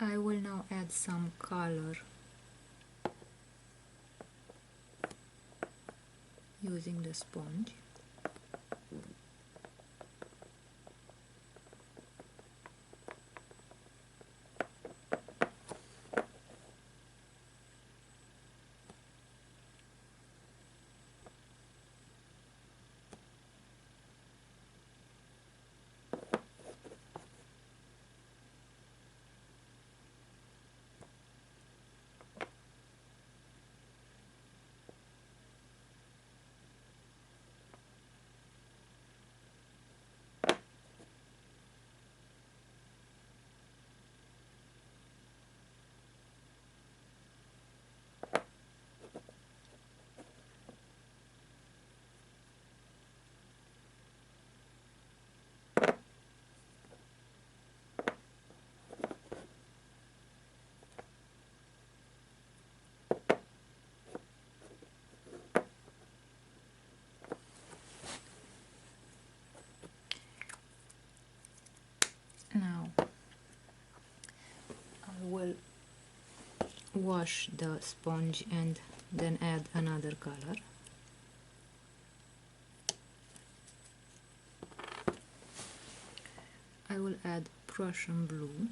I will now add some color using the sponge. Now I will wash the sponge and then add another color. I will add Prussian blue.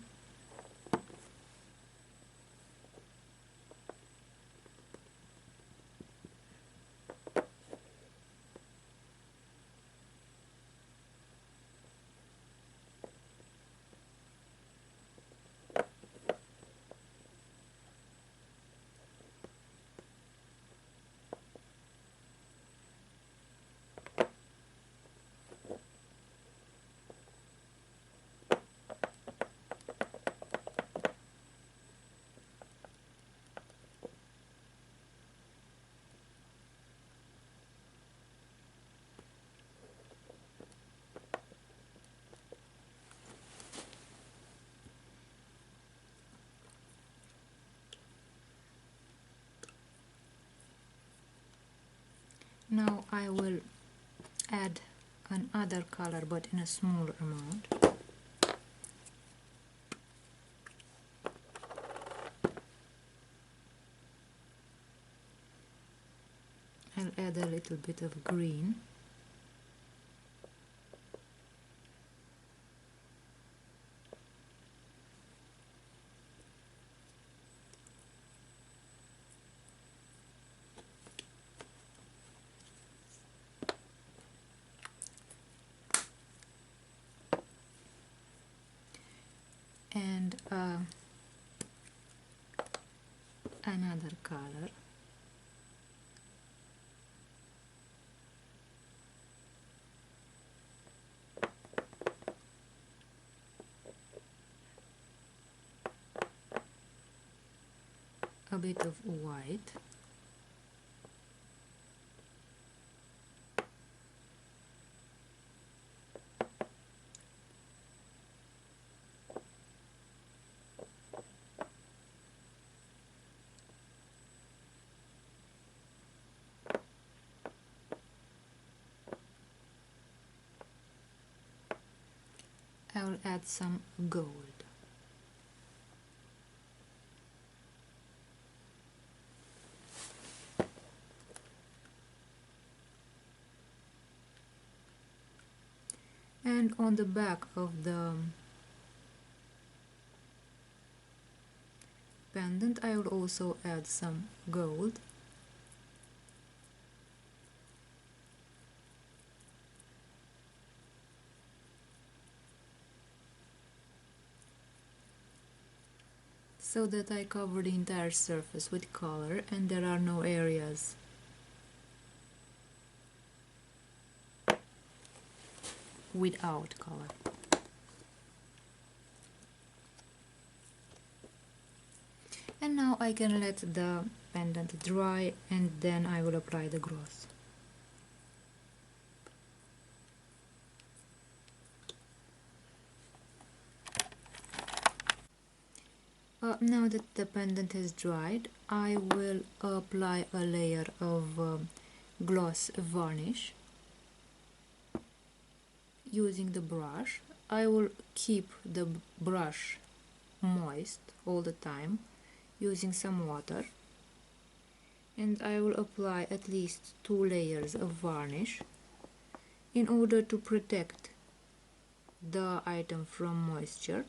Now I will add another color, but in a smaller amount. I'll add a little bit of green. And another color. A bit of white. I will add some gold. And on the back of the pendant I will also add some gold. So that I cover the entire surface with color and there are no areas without color. And now I can let the pendant dry and then I will apply the gloss. Now that the pendant has dried, I will apply a layer of gloss varnish using the brush. I will keep the brush moist all the time using some water, and I will apply at least 2 layers of varnish in order to protect the item from moisture,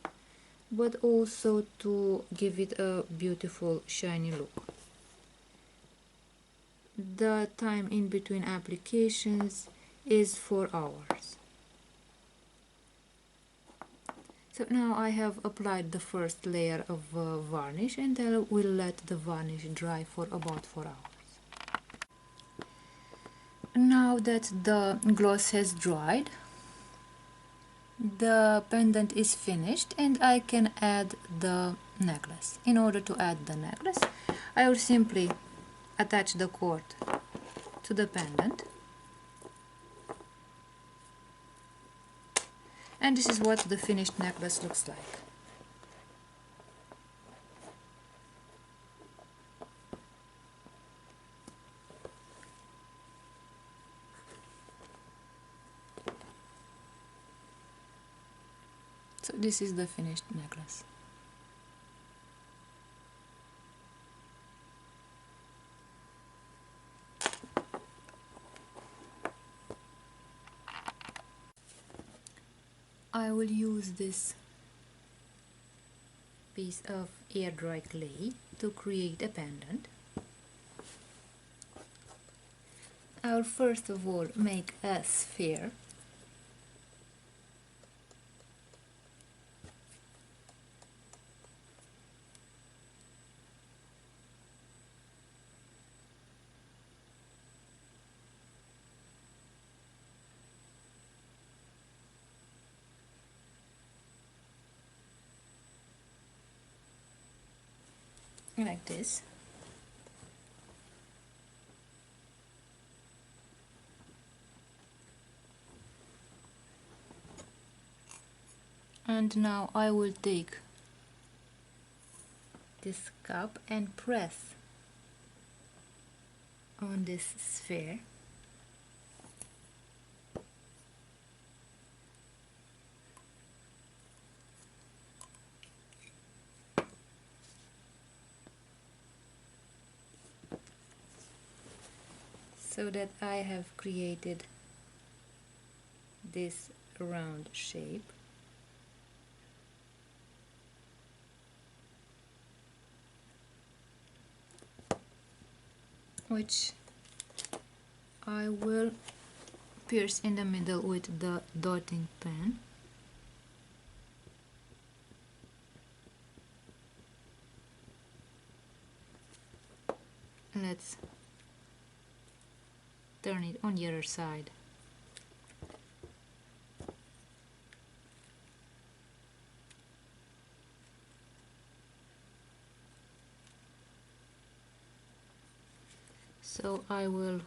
but also to give it a beautiful shiny look. The time in between applications is 4 hours. So now I have applied the first layer of varnish and I will let the varnish dry for about 4 hours. Now that the gloss has dried, the pendant is finished and I can add the necklace. In order to add the necklace, I will simply attach the cord to the pendant. And this is what the finished necklace looks like. So this is the finished necklace. I will use this piece of air dry clay to create a pendant. I will first of all make a sphere. Like this. And now I will take this cup and press on this sphere. So that I have created this round shape. Which I will pierce in the middle with the dotting pen. Let's turn it on the other side. So I will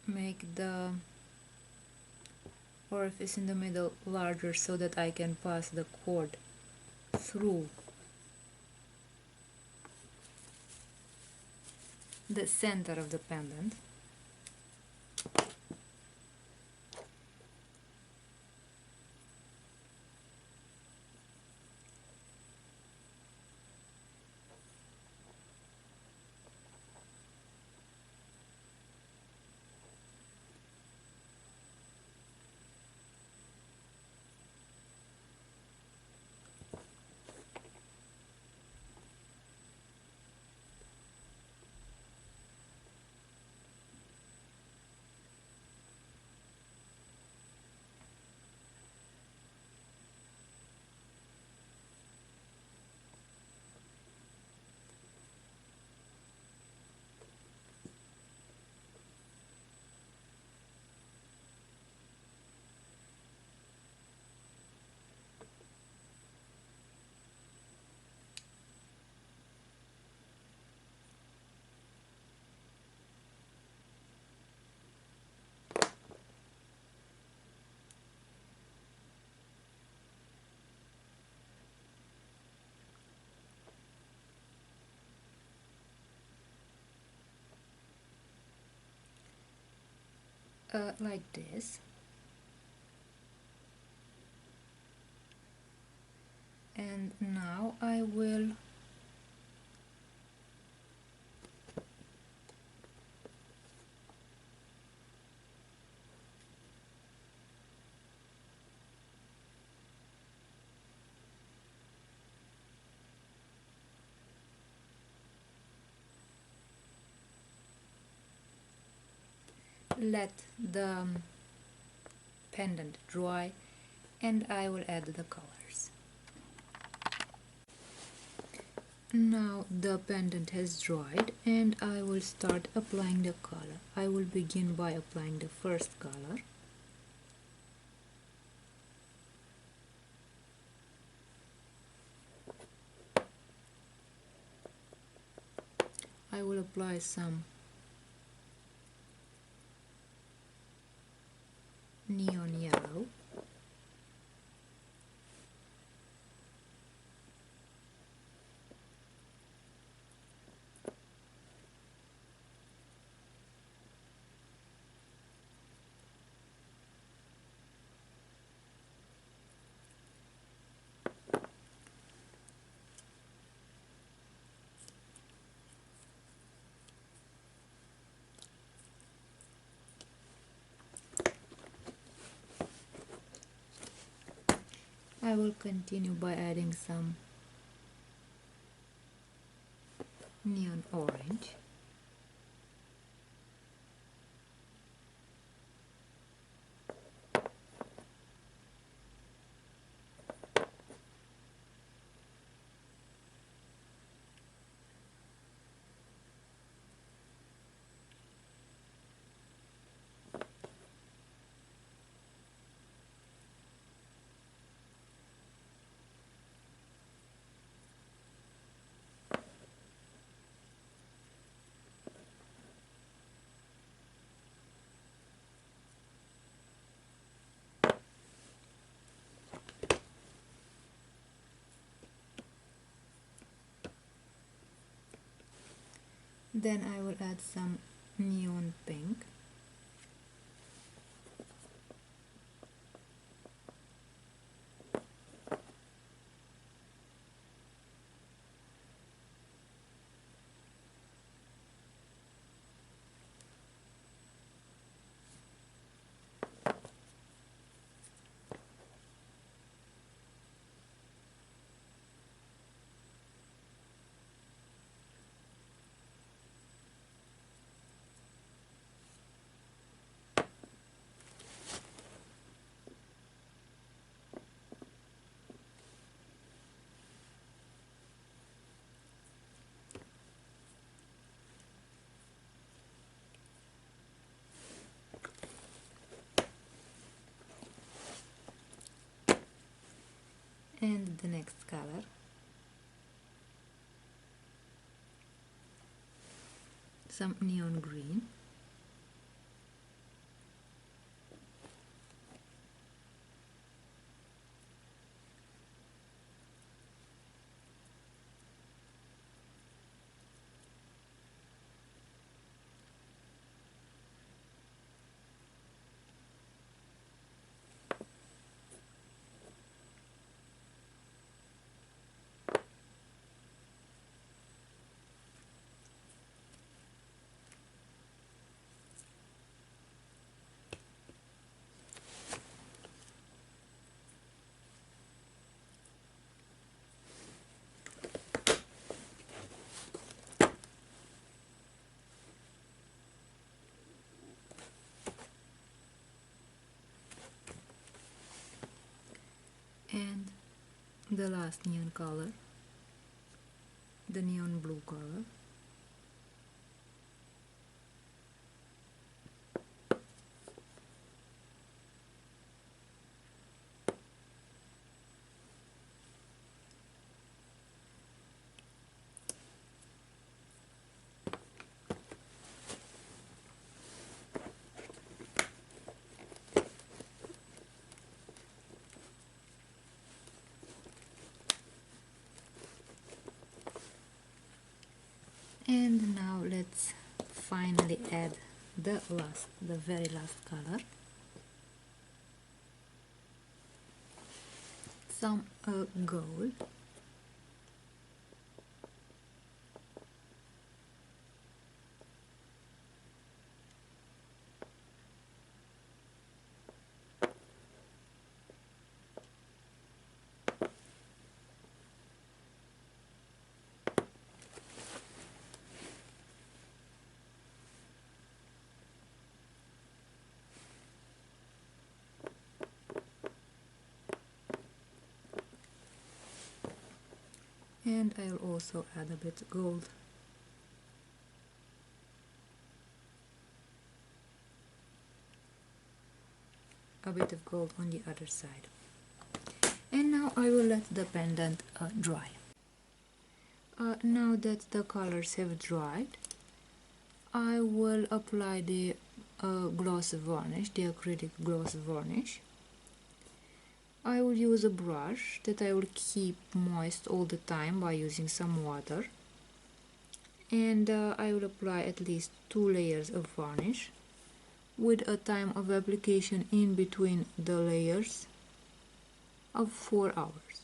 make the orifice in the middle larger so that I can pass the cord through the center of the pendant. Like this, and now I will let the pendant dry, and I will add the colors. Now the pendant has dried, and I will start applying the color. I will begin by applying the first color. I will apply some neon yellow. I will continue by adding some neon orange. Then I will add some neon pink. And the next color. Some neon green. and the last neon color, the neon blue color. And now let's finally add the very last color. Some gold. And I'll also add a bit gold. A bit of gold on the other side. And now I will let the pendant dry. Now that the colors have dried, I will apply the gloss varnish, the acrylic gloss varnish. I will use a brush that I will keep moist all the time by using some water, and I will apply at least 2 layers of varnish with a time of application in between the layers of 4 hours.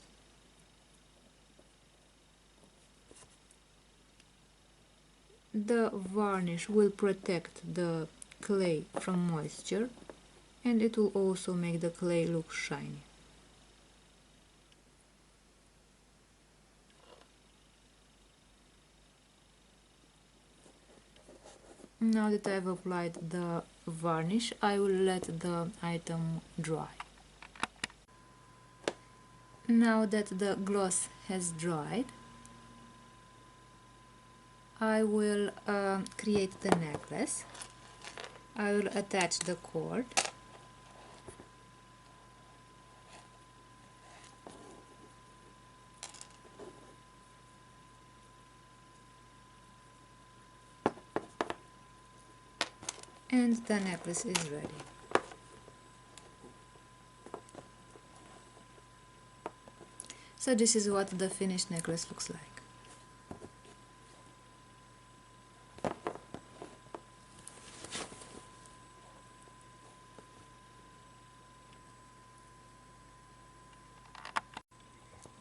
The varnish will protect the clay from moisture, and it will also make the clay look shiny. Now that I've applied the varnish, I will let the item dry. Now that the gloss has dried, I will create the necklace. I will attach the cord. And the necklace is ready. So this is what the finished necklace looks like.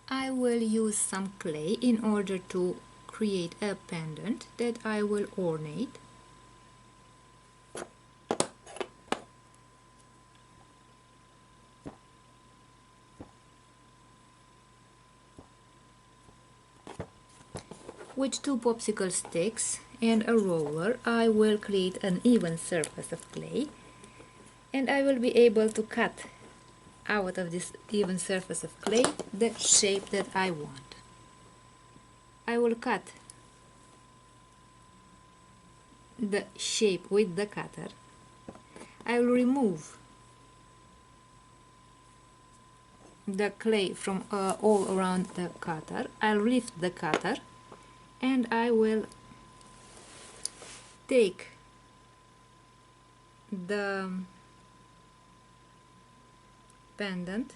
I will use some clay in order to create a pendant that I will ornate. With 2 popsicle sticks and a roller, I will create an even surface of clay, and I will be able to cut out of this even surface of clay the shape that I want. I will cut the shape with the cutter. I will remove the clay from all around the cutter. I'll lift the cutter, and I will take the pendant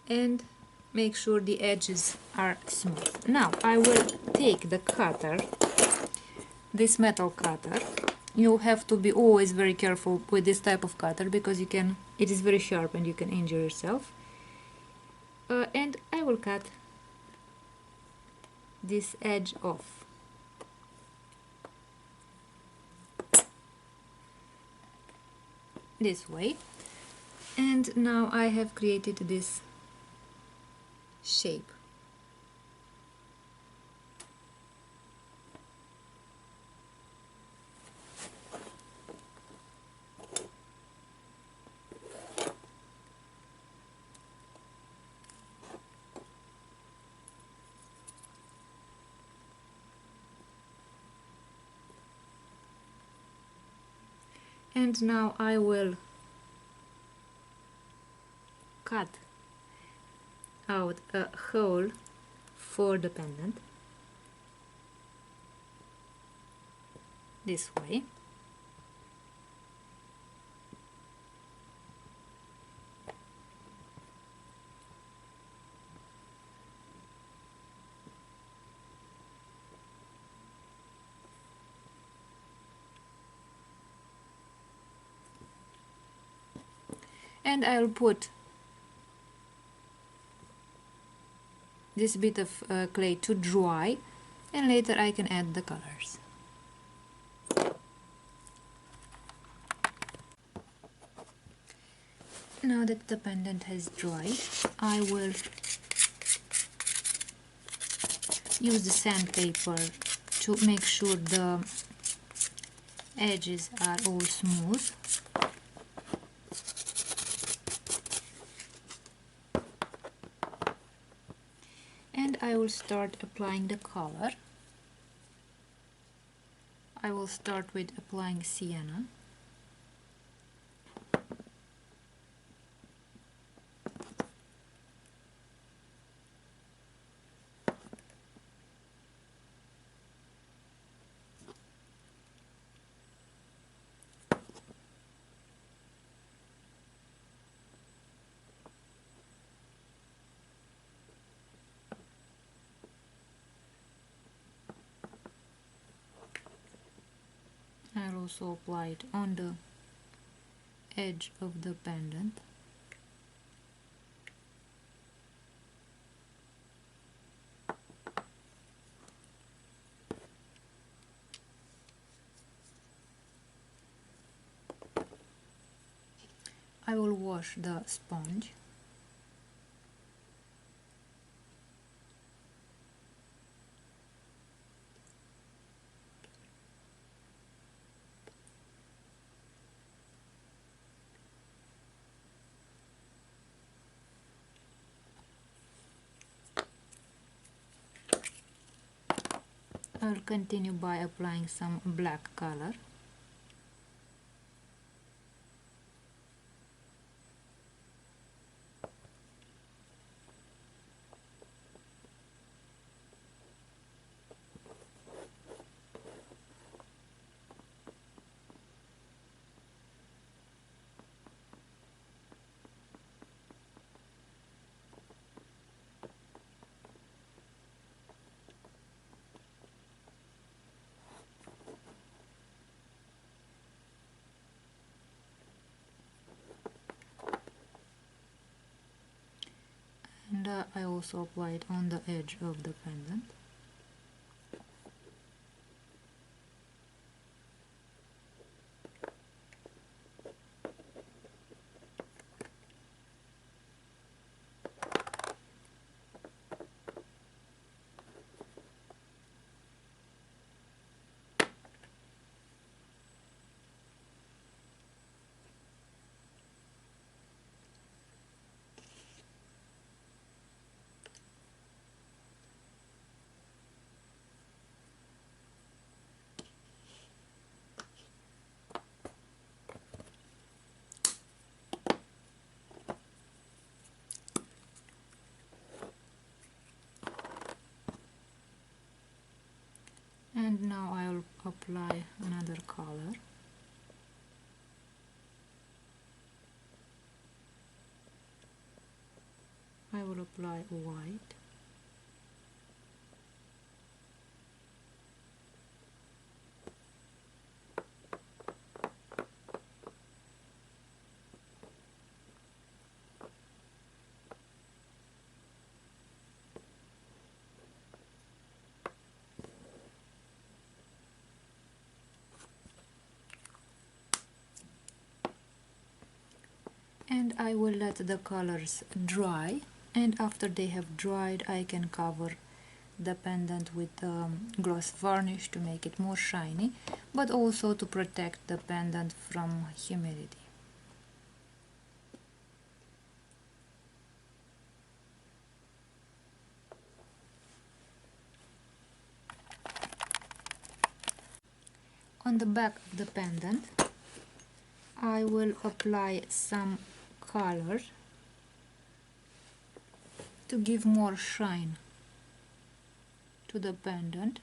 and make sure the edges are smooth. Now I will take the cutter, this metal cutter. You have to be always very careful with this type of cutter because it is very sharp and you can injure yourself. And I will cut this edge off. This way. And now I have created this shape. And now I will cut out a hole for the pendant this way. And I'll put this bit of clay to dry, and later I can add the colors. Now that the pendant has dried, I will use the sandpaper to make sure the edges are all smooth. And I will start applying the color. I will start with applying sienna. I'll also apply it on the edge of the pendant. I will wash the sponge. I will continue by applying some black color. And I also apply it on the edge of the pendant. And now I'll apply another color. I will apply white. And I will let the colors dry, and after they have dried I can cover the pendant with gloss varnish to make it more shiny, but also to protect the pendant from humidity. On the back of the pendant I will apply some color to give more shine to the pendant,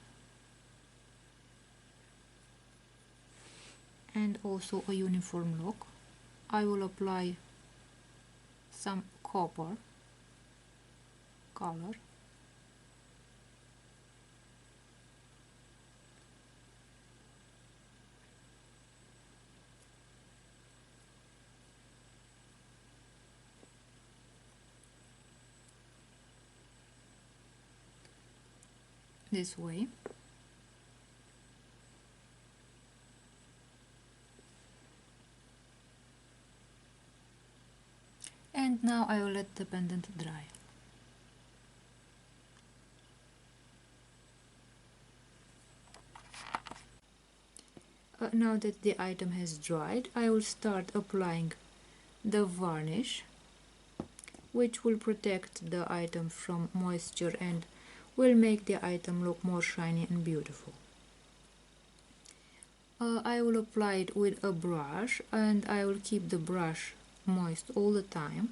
and also a uniform look. I will apply some copper color. This way. And now I will let the pendant dry. Now that the item has dried, I will start applying the varnish, which will protect the item from moisture and will make the item look more shiny and beautiful. I will apply it with a brush, and I will keep the brush moist all the time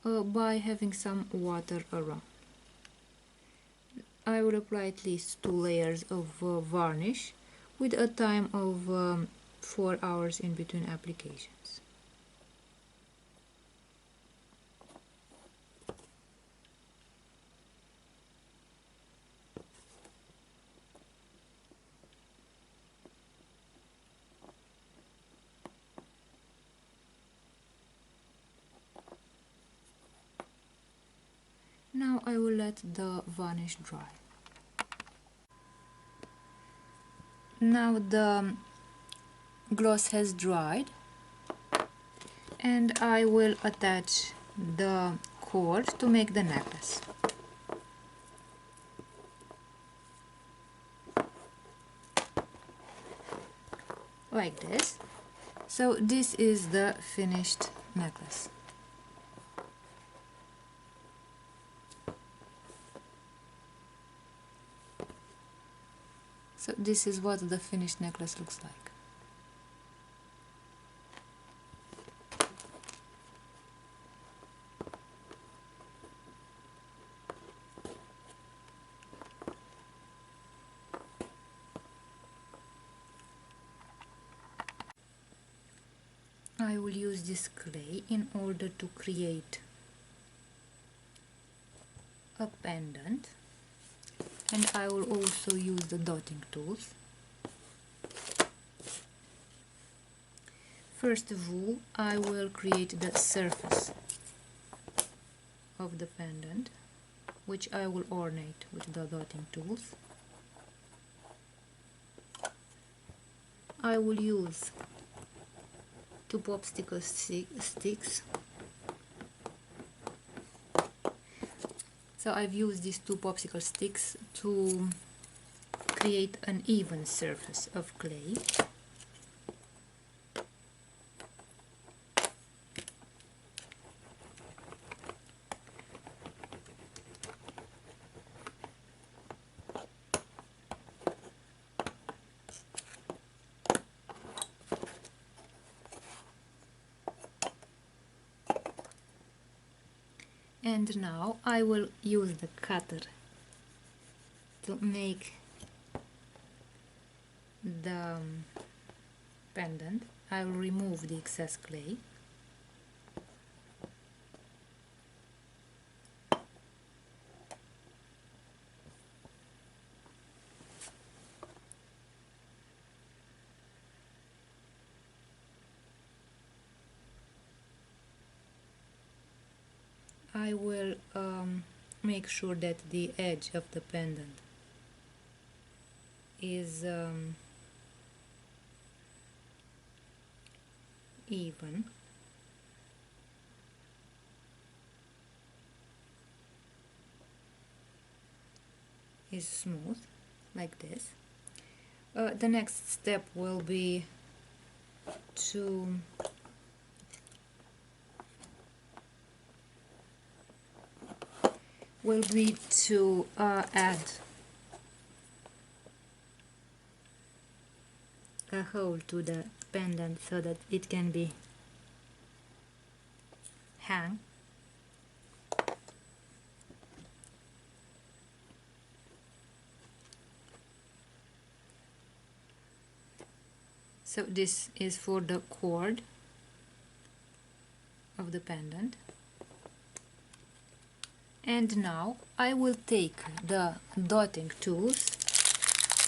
by having some water around. I will apply at least 2 layers of varnish with a time of 4 hours in between applications. Now I will let the varnish dry. Now the gloss has dried, and I will attach the cord to make the necklace. Like this. So this is the finished necklace. So this is what the finished necklace looks like. I will use this clay in order to create a pendant, and I will also use the dotting tools. First of all, I will create the surface of the pendant, which I will ornate with the dotting tools. I will use 2 popsicle sticks. So I've used these 2 popsicle sticks to create an even surface of clay. And now I will use the cutter to make the pendant. I will remove the excess clay. I will make sure that the edge of the pendant is even. Is smooth, like this. The next step will be to add a hole to the pendant so that it can be hang. So this is for the cord of the pendant. And now I will take the dotting tools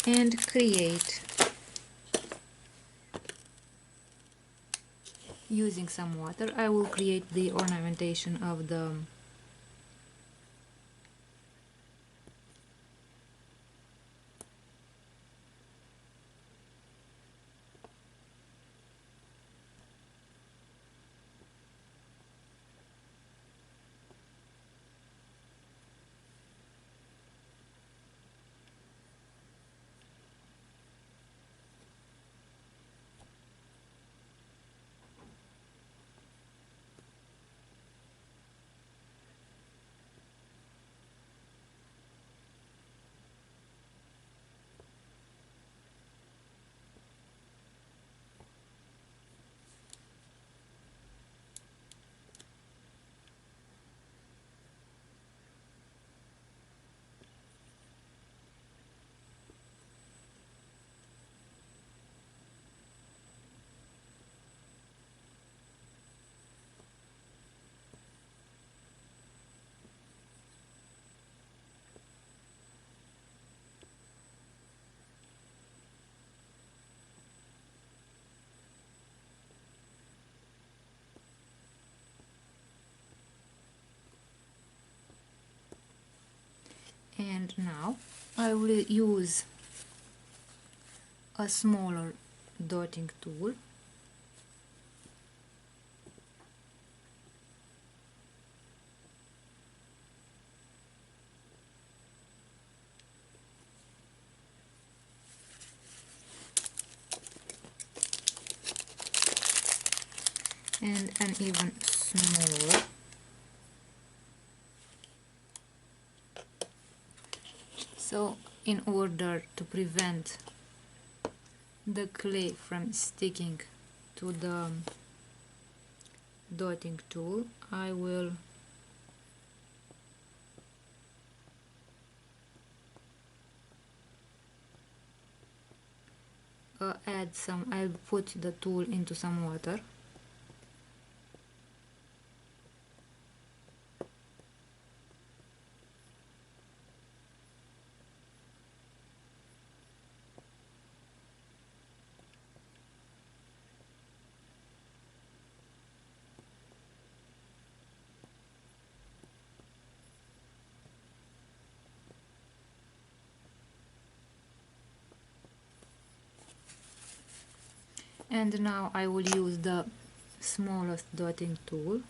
and create, using some water, I will create the ornamentation of the and now I will use a smaller dotting tool and an even smaller. So in order to prevent the clay from sticking to the dotting tool, I will I'll put the tool into some water. And now I will use the smallest dotting tool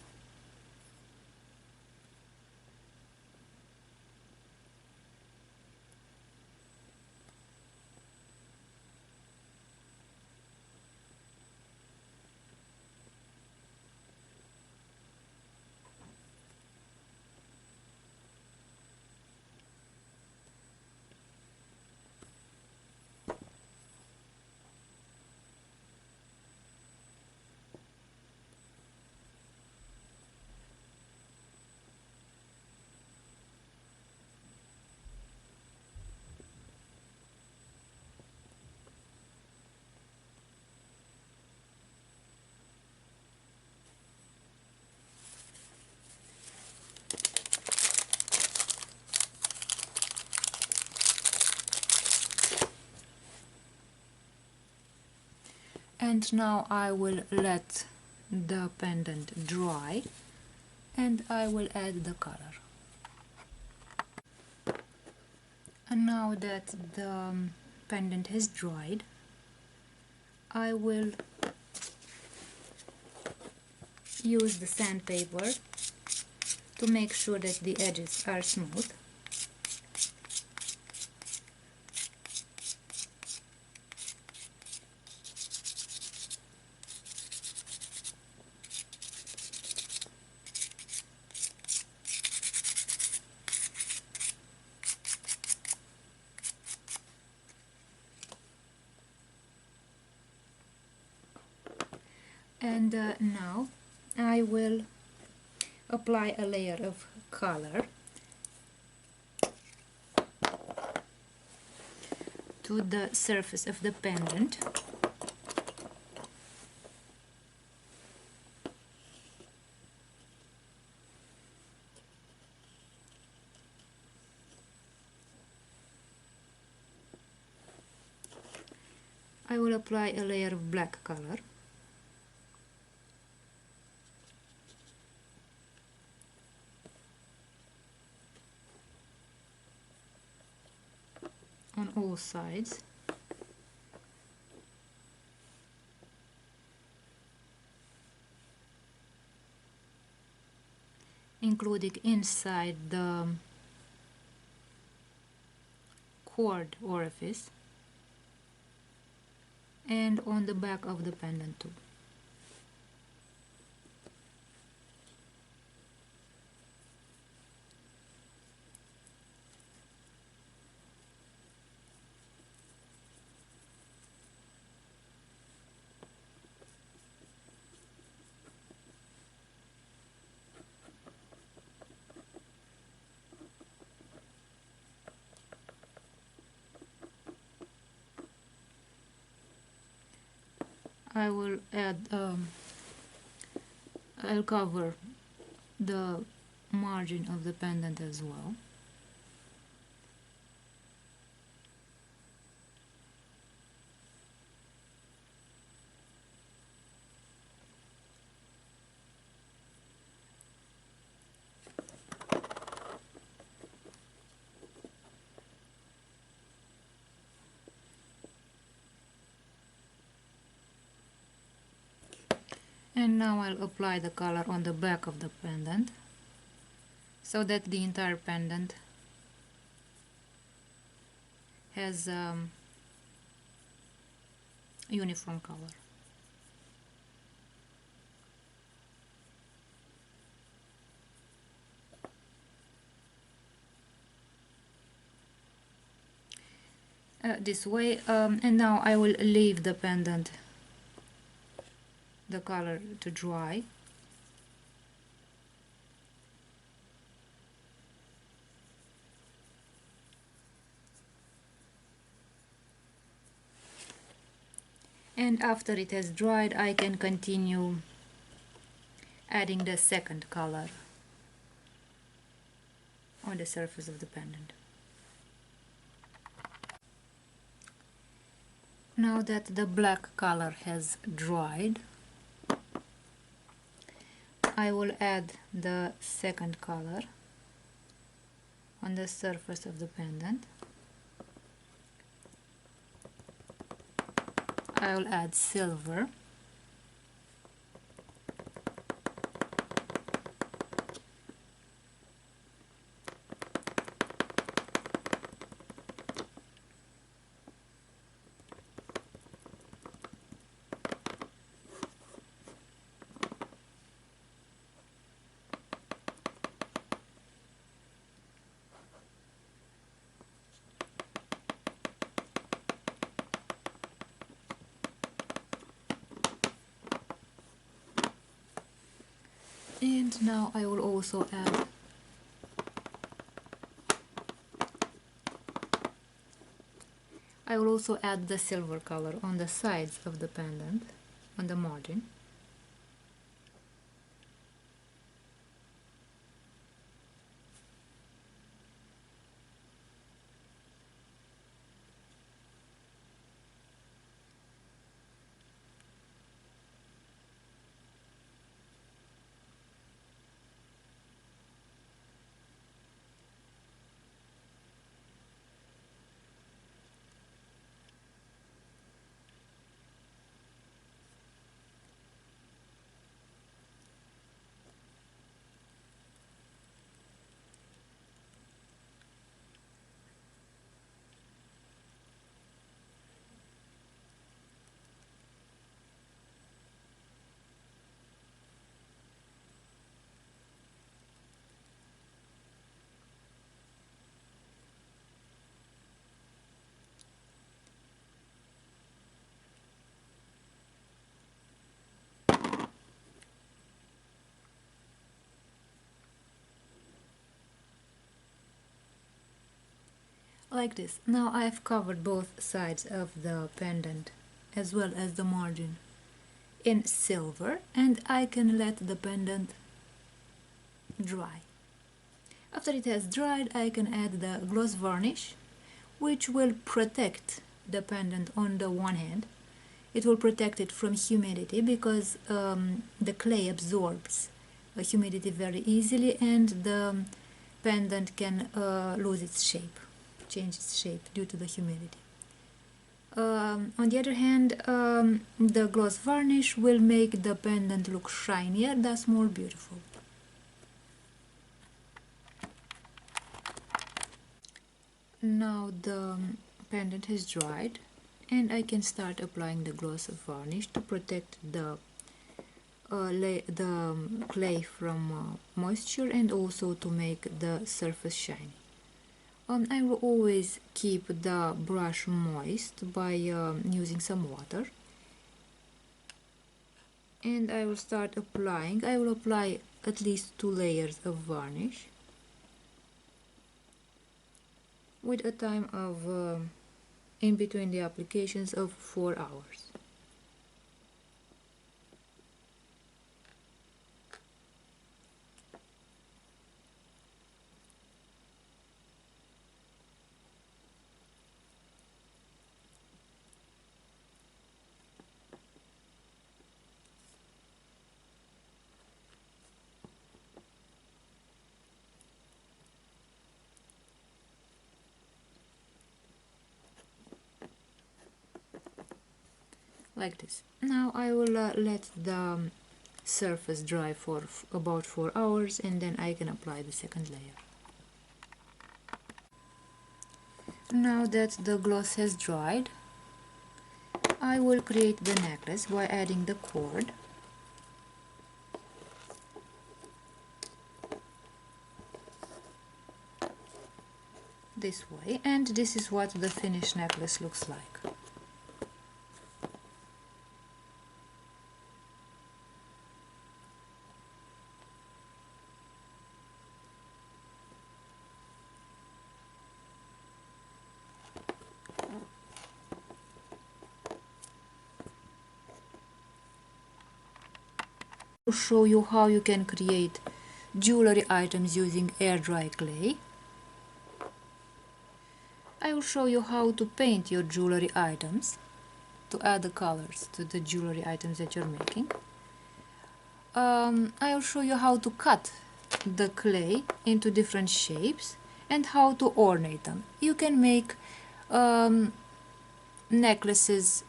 and now I will let the pendant dry and I will add the color. And now that the pendant has dried, I will use the sandpaper to make sure that the edges are smooth. And now I will apply a layer of color to the surface of the pendant. I will apply a layer of black color. On all sides. Including inside the cord orifice and on the back of the pendant too. I will add, I'll cover the margin of the pendant as well. And now I'll apply the color on the back of the pendant so that the entire pendant has uniform color. This way, and now I will leave the pendant, the color, to dry. And after it has dried, I can continue adding the second color on the surface of the pendant. Now that the black color has dried, I will add the second color on the surface of the pendant. I will add silver. And now I will also add the silver color on the sides of the pendant, on the margin. like this. Now I've covered both sides of the pendant as well as the margin in silver, and I can let the pendant dry. After it has dried, I can add the gloss varnish, which will protect the pendant on the one hand. It will protect it from humidity because the clay absorbs humidity very easily, and the pendant can lose its shape, change its shape due to the humidity. On the other hand, the gloss varnish will make the pendant look shinier, thus more beautiful. Now the pendant has dried, and I can start applying the gloss varnish to protect the clay from moisture, and also to make the surface shiny. I will always keep the brush moist by using some water, and I will start applying. I will apply at least 2 layers of varnish with a time of in between the applications of 4 hours. Like this. Now I will let the surface dry for about 4 hours, and then I can apply the second layer. Now that the gloss has dried, I will create the necklace by adding the cord. This way, and this is what the finished necklace looks like. To show you how you can create jewelry items using air dry clay. I will show you how to paint your jewelry items, to add the colors to the jewelry items that you're making. I will show you how to cut the clay into different shapes and how to ornate them. You can make necklaces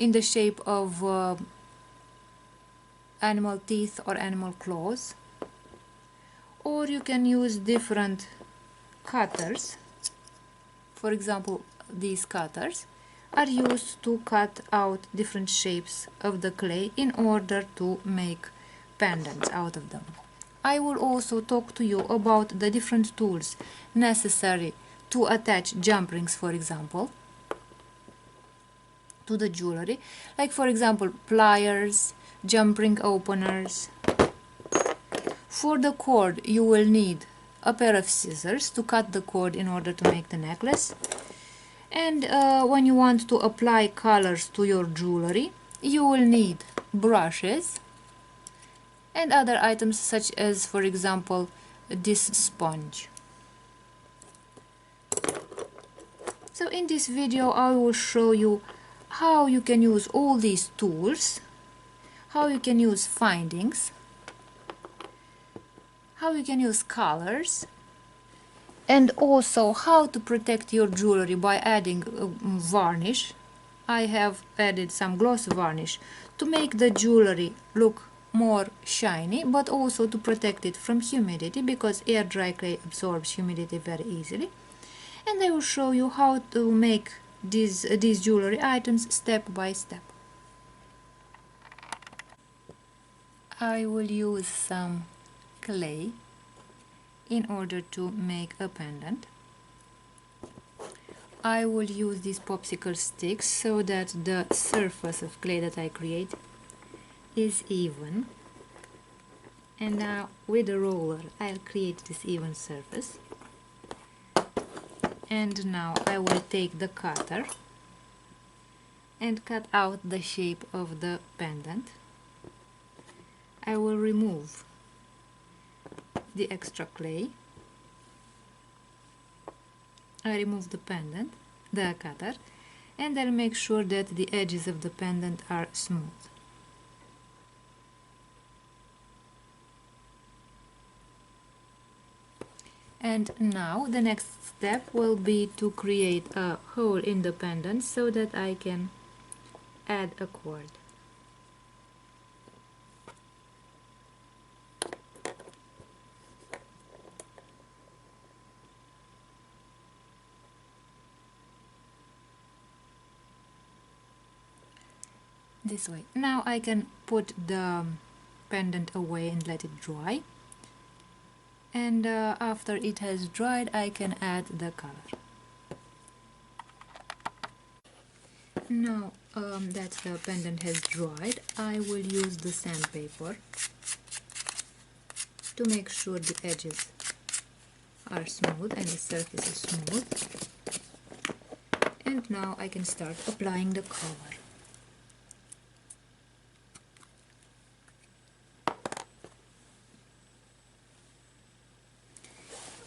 in the shape of animal teeth or animal claws, or you can use different cutters. For example, these cutters are used to cut out different shapes of the clay in order to make pendants out of them. I will also talk to you about the different tools necessary to attach jump rings, for example, to the jewelry, like for example pliers, jump ring openers. For the cord, you will need a pair of scissors to cut the cord in order to make the necklace. And when you want to apply colors to your jewelry, you will need brushes and other items such as, for example, this sponge. So in this video I will show you how you can use all these tools, how you can use findings, how you can use colors, and also how to protect your jewelry by adding varnish. I have added some gloss varnish to make the jewelry look more shiny, but also to protect it from humidity, because air dry clay absorbs humidity very easily. And I will show you how to make these jewelry items step by step. I will use some clay in order to make a pendant. I will use these popsicle sticks so that the surface of clay that I create is even. And now with a roller I'll create this even surface. And now I will take the cutter and cut out the shape of the pendant. I will remove the extra clay. I remove the pendant, the cutter, and I'll make sure that the edges of the pendant are smooth. And now the next step will be to create a hole in the pendant so that I can add a cord. This way. Now I can put the pendant away and let it dry. And after it has dried, I can add the color. Now that the pendant has dried, I will use the sandpaper to make sure the edges are smooth and the surface is smooth. And now I can start applying the color.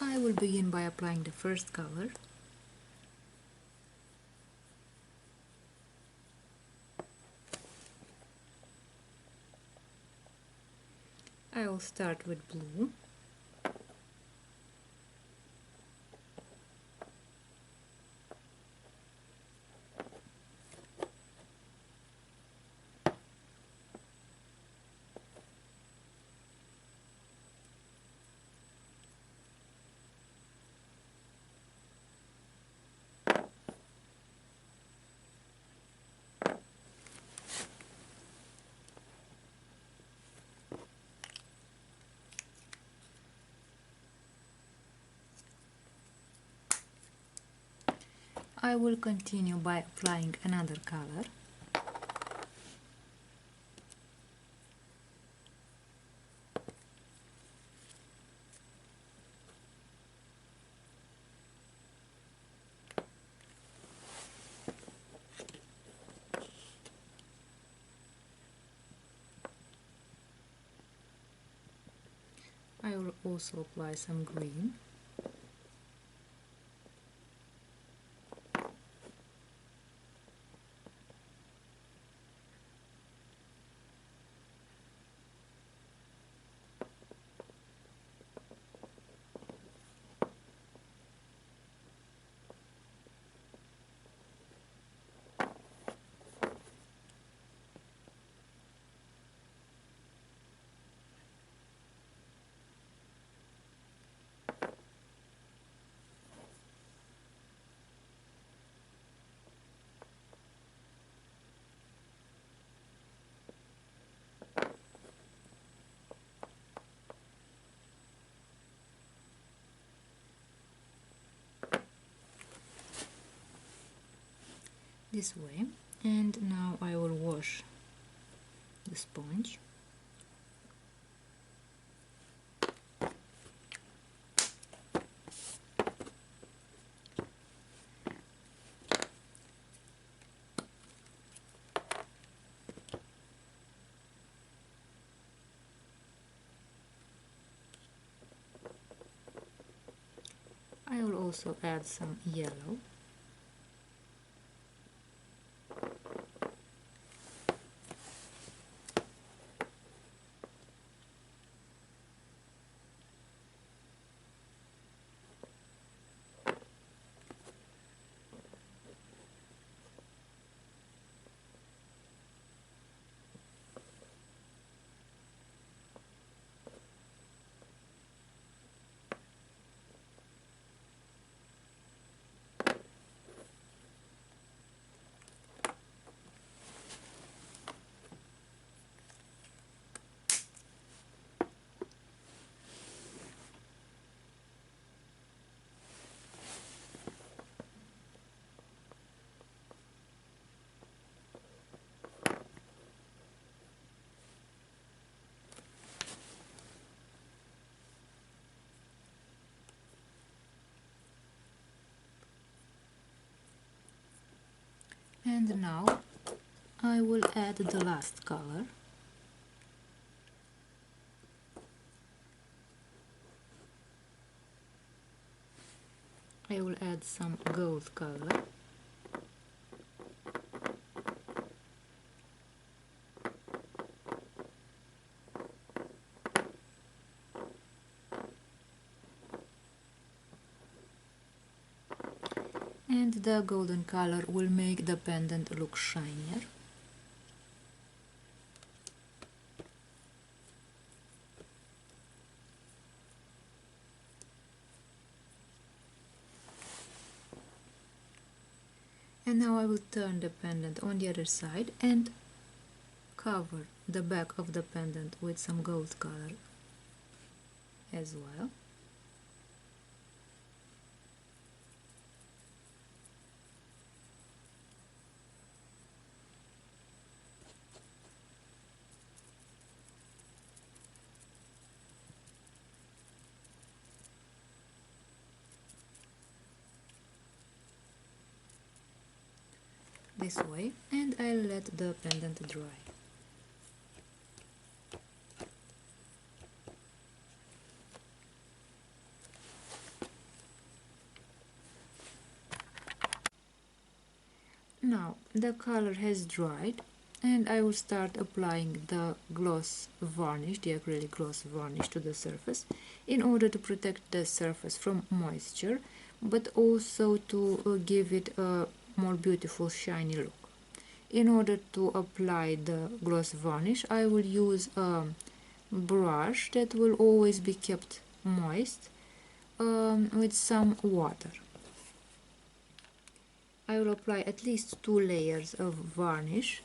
I will begin by applying the first color. I will start with blue. I will continue by applying another color. I will also apply some green. This way, and now I will wash the sponge. I will also add some yellow. And now I will add the last color. I will add some gold color. And the golden color will make the pendant look shinier. And now I will turn the pendant on the other side and cover the back of the pendant with some gold color as well. This way, and I'll let the pendant dry. Now the color has dried, and I will start applying the gloss varnish, the acrylic gloss varnish, to the surface in order to protect the surface from moisture, but also to give it a more beautiful shiny look. In order to apply the gloss varnish, I will use a brush that will always be kept moist with some water. I will apply at least 2 layers of varnish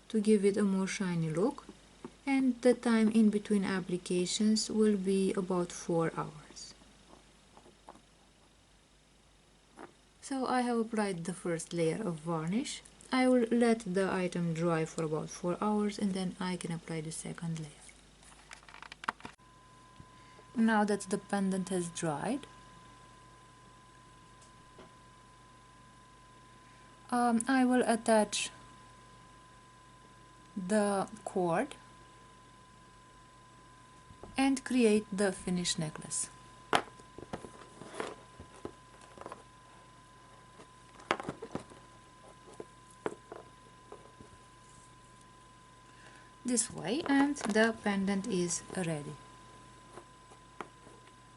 to give it a more shiny look, and the time in between applications will be about 4 hours. So I have applied the first layer of varnish. I will let the item dry for about 4 hours and then I can apply the second layer. Now that the pendant has dried, I will attach the cord and create the finished necklace. This way, and the pendant is ready.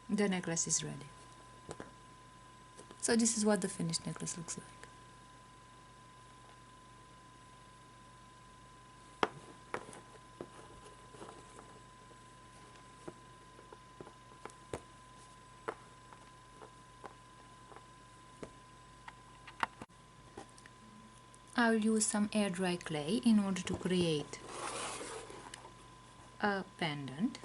The necklace is ready. So this is what the finished necklace looks like. I'll use some air dry clay in order to create a pendant.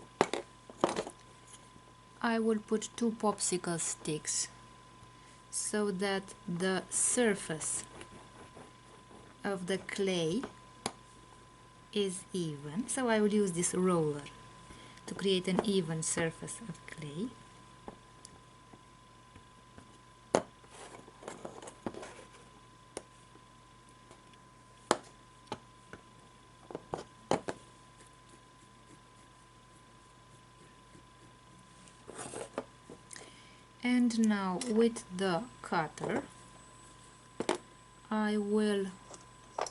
I will put 2 popsicle sticks so that the surface of the clay is even. So I will use this roller to create an even surface of clay. And now with the cutter I will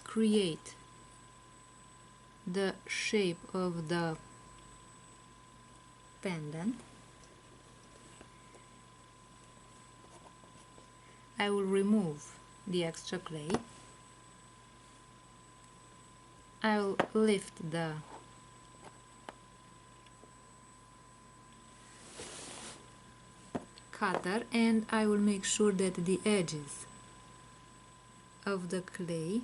create the shape of the pendant. I will remove the extra clay. I will lift the cutter and I will make sure that the edges of the clay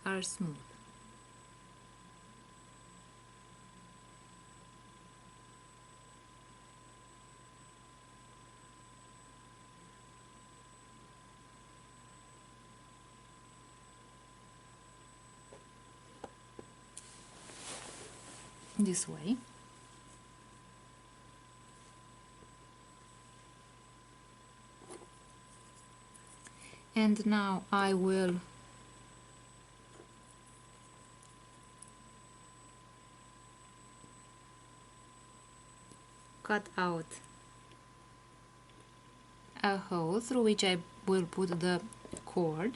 are smooth. This way. And now I will cut out a hole through which I will put the cord.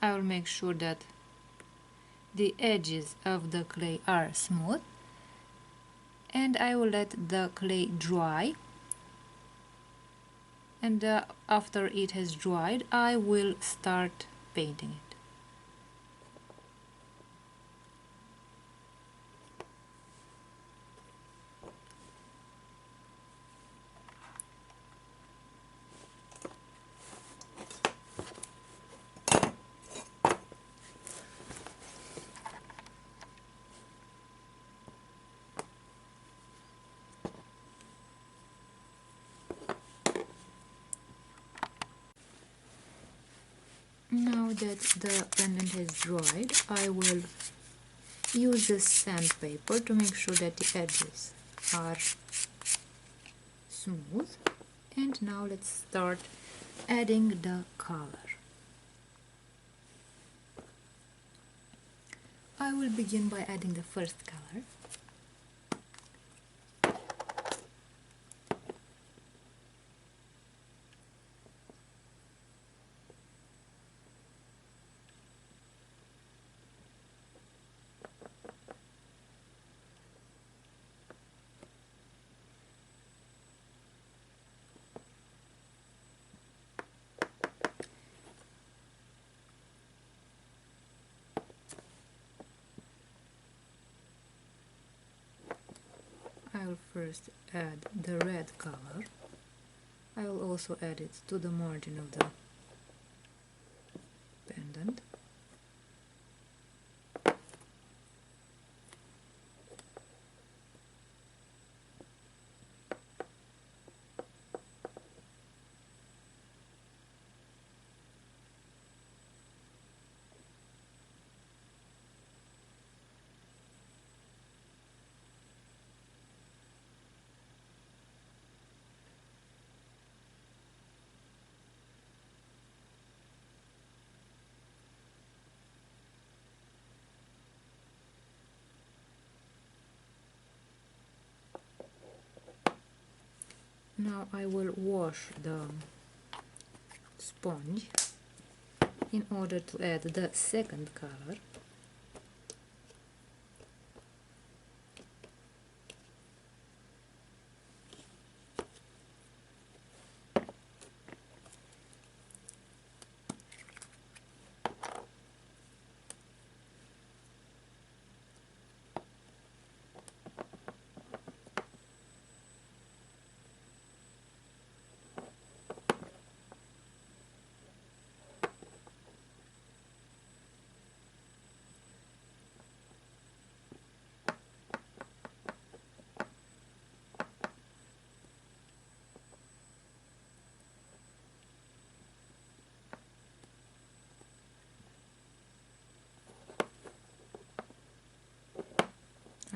I will make sure that the edges of the clay are smooth, and I will let the clay dry, and after it has dried I will start painting it. Now that the pendant has dried, I will use the sandpaper to make sure that the edges are smooth. And now let's start adding the color. I will begin by adding the first color. I will first add the red color. I will also add it to the margin of the pendant. Now I will wash the sponge in order to add the second color.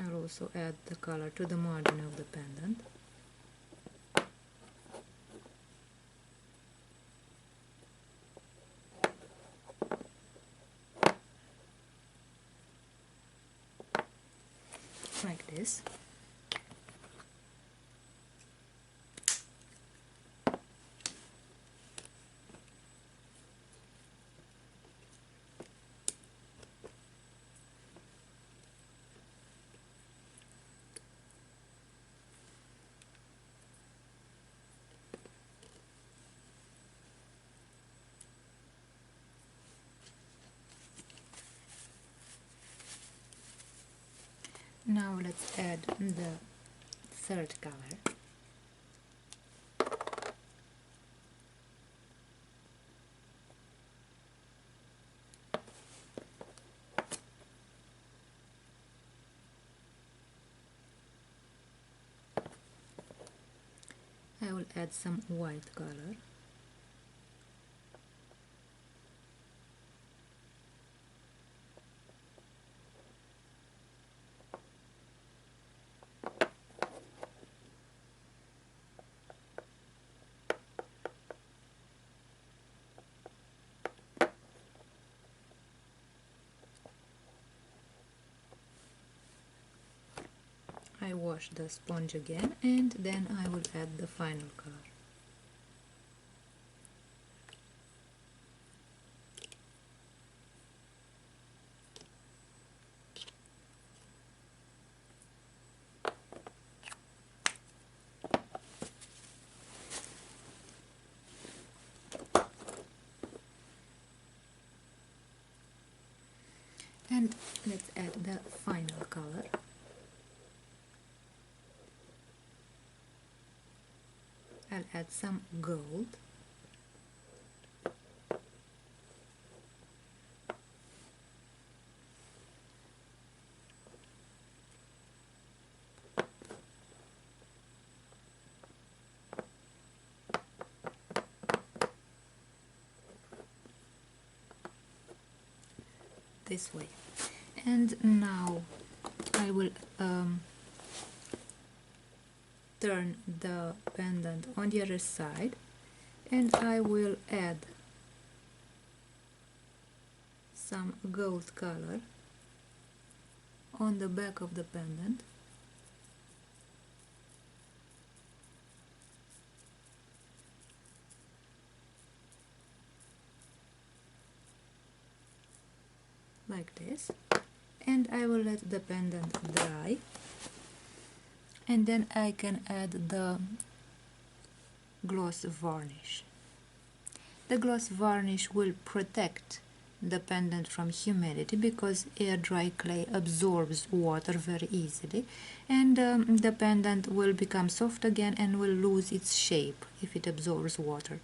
I'll also add the color to the margin of the pendant. Like this. Now let's add the third color. I will add some white color. I wash the sponge again, and then I will add the final color. And let's add the final color. I'll add some gold. This way. And now I will turn the pendant on the other side, and I will add some gold color on the back of the pendant. Like this, and I will let the pendant dry, and then I can add the gloss varnish. The gloss varnish will protect the pendant from humidity because air dry clay absorbs water very easily, and the pendant will become soft again and will lose its shape if it absorbs water.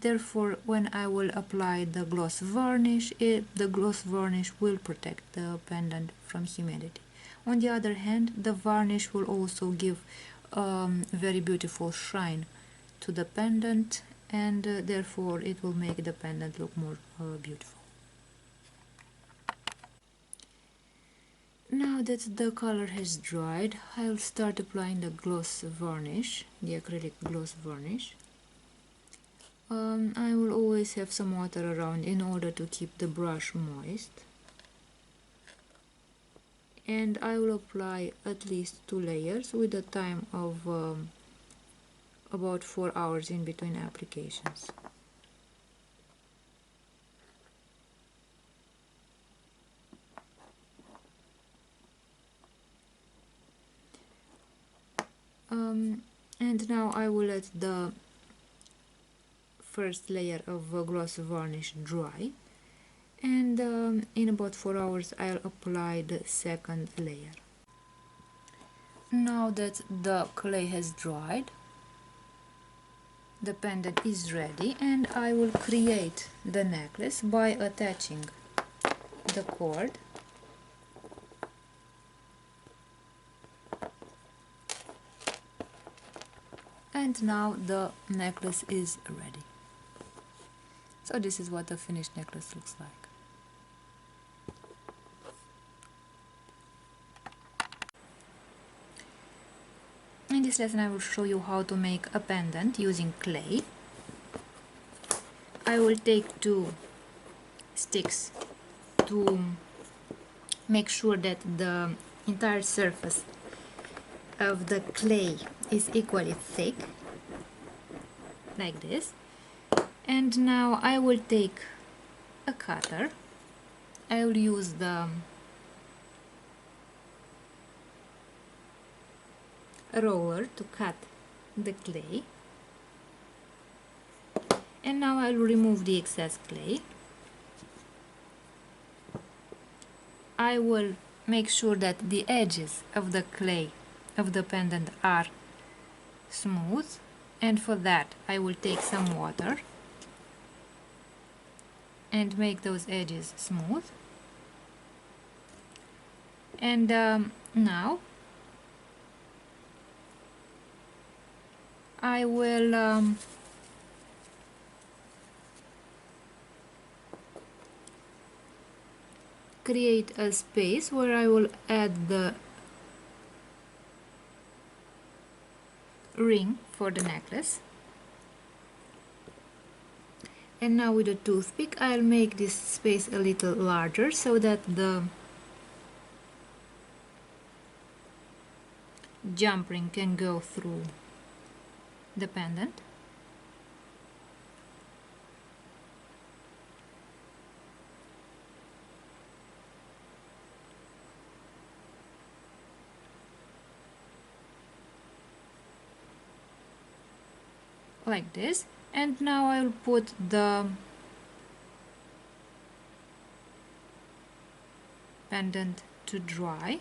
Therefore, when I will apply the gloss varnish, the gloss varnish will protect the pendant from humidity. On the other hand, the varnish will also give very beautiful shine to the pendant, and therefore it will make the pendant look more beautiful. Now that the color has dried, I'll start applying the gloss varnish, the acrylic gloss varnish. I will always have some water around in order to keep the brush moist, and I will apply at least 2 layers with a time of about 4 hours in between applications. And now I will let the first layer of gloss varnish dry, and in about 4 hours I'll apply the second layer. Now that the clay has dried, the pendant is ready, and I will create the necklace by attaching the cord and now the necklace is ready. So this is what the finished necklace looks like. In this lesson I will show you how to make a pendant using clay. I will take 2 sticks to make sure that the entire surface of the clay is equally thick, like this. And now I will take a cutter. I will use the roller to cut the clay, and now I will remove the excess clay. I will make sure that the edges of the clay of the pendant are smooth, and for that I will take some water and make those edges smooth. And now I will create a space where I will add the ring for the necklace. And now with a toothpick I'll make this space a little larger so that the jump ring can go through the pendant. Like this. And now I'll put the pendant to dry.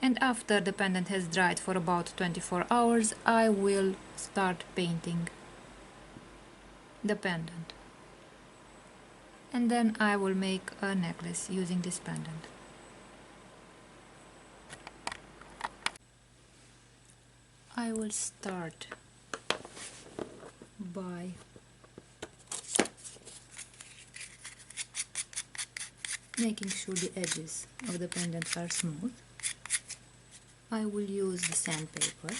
And after the pendant has dried for about 24 hours, I will start painting the pendant. And then I will make a necklace using this pendant. I will start by making sure the edges of the pendant are smooth. I will use the sandpaper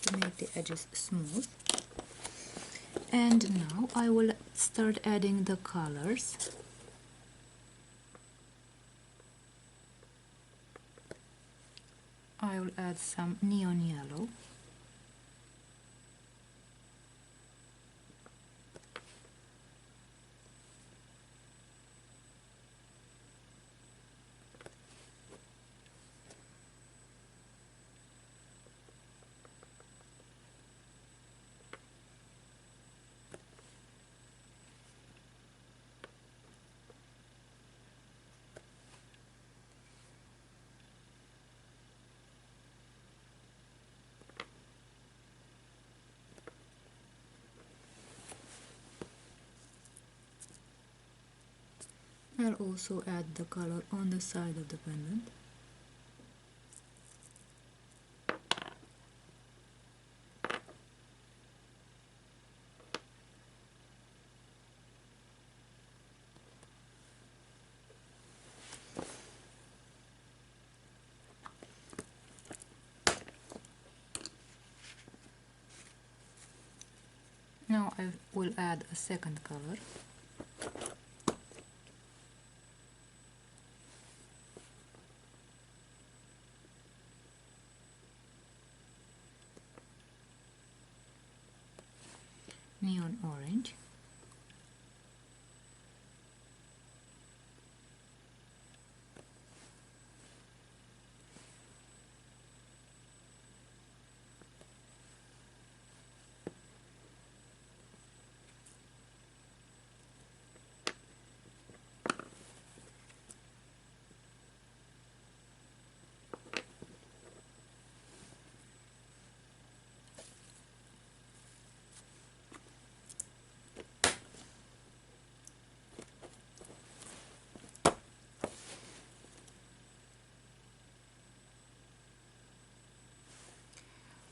to make the edges smooth. And now I will start adding the colors. I will add some neon yellow. I'll also add the color on the side of the pendant. Now I will add a second color. Neon orange.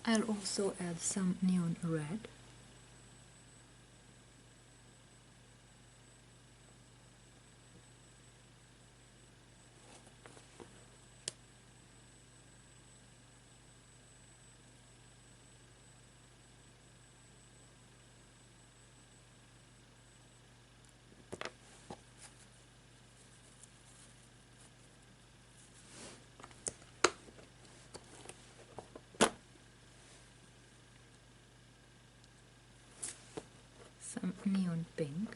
I'll also add some neon red. Some neon pink.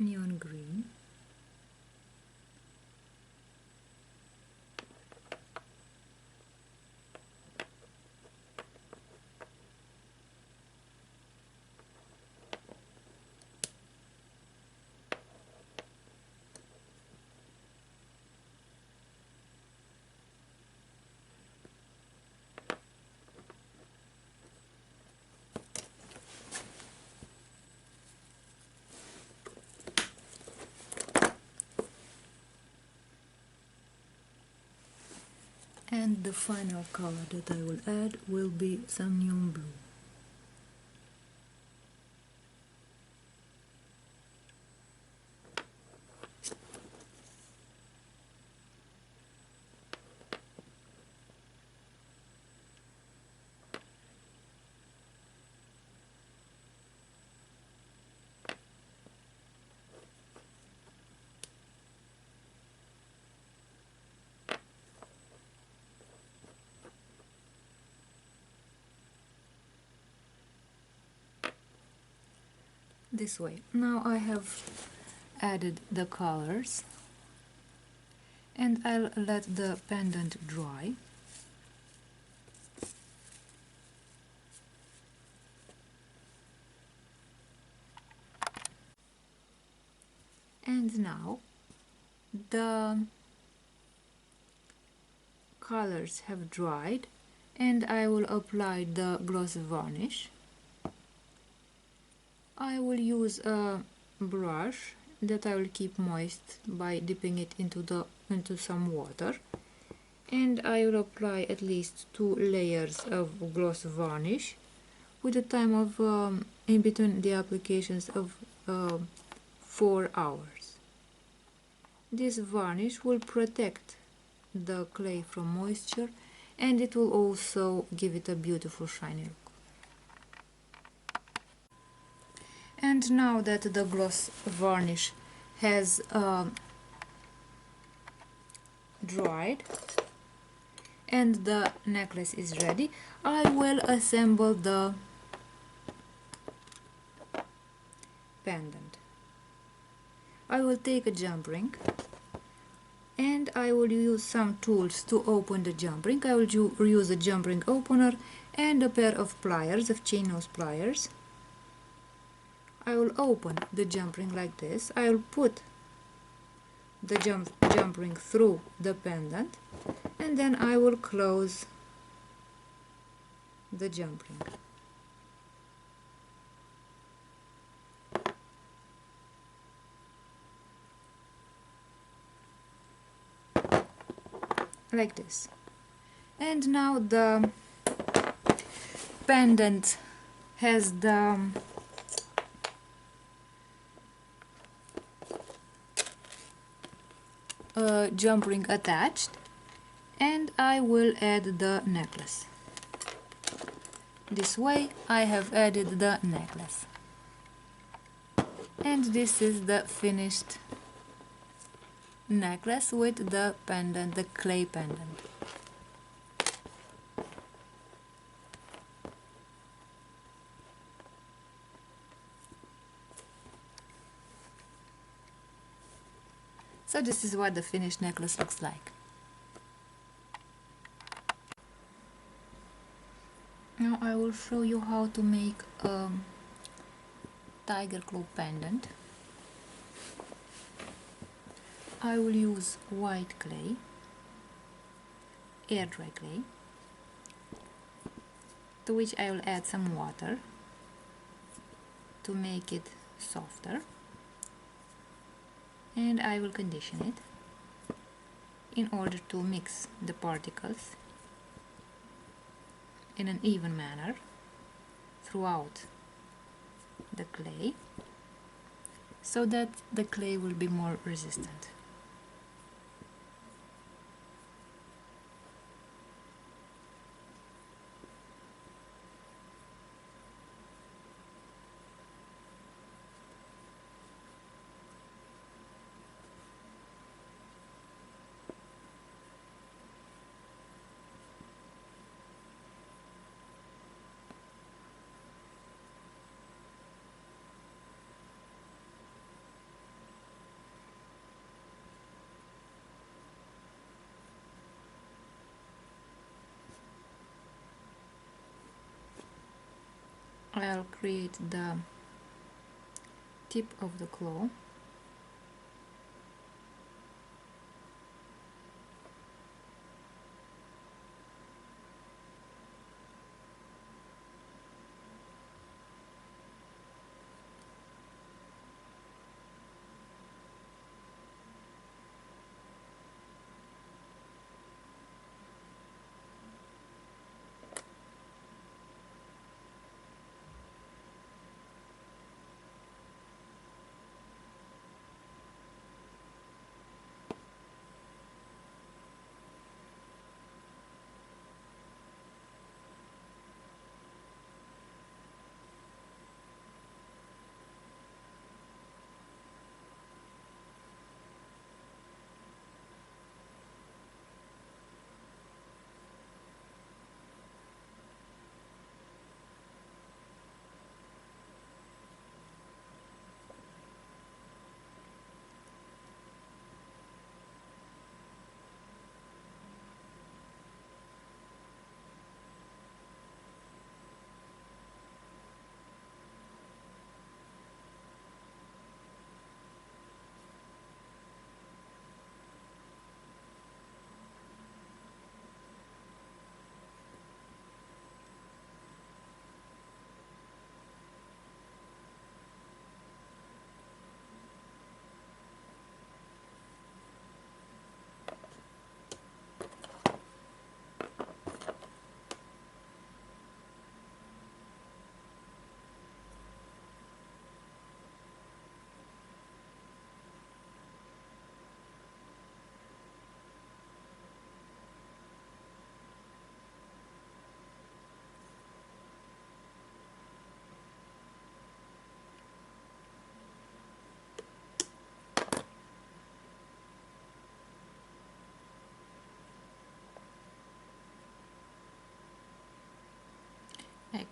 Neon green. And the final color that I will add will be some neon blue. This way. Now I have added the colors and I'll let the pendant dry. And now the colors have dried and I will apply the gloss varnish. I will use a brush that I will keep moist by dipping it into some water, and I will apply at least 2 layers of gloss varnish with a time of in between the applications of 4 hours. This varnish will protect the clay from moisture and it will also give it a beautiful shiny look. And now that the gloss varnish has dried and the necklace is ready, I will assemble the pendant. I will take a jump ring and I will use some tools to open the jump ring. I will use a jump ring opener and a pair of pliers, of chain nose pliers. I will open the jump ring like this. I will put the jump ring through the pendant and then I will close the jump ring. Like this. And now the pendant has the jump ring attached, and I will add the necklace. This way I have added the necklace, and this is the finished necklace with the pendant, the clay pendant. So this is what the finished necklace looks like. Now I will show you how to make a tiger claw pendant. I will use white clay, air dry clay, to which I will add some water to make it softer, and I will condition it in order to mix the particles in an even manner throughout the clay so that the clay will be more resistant. I'll create the tip of the claw.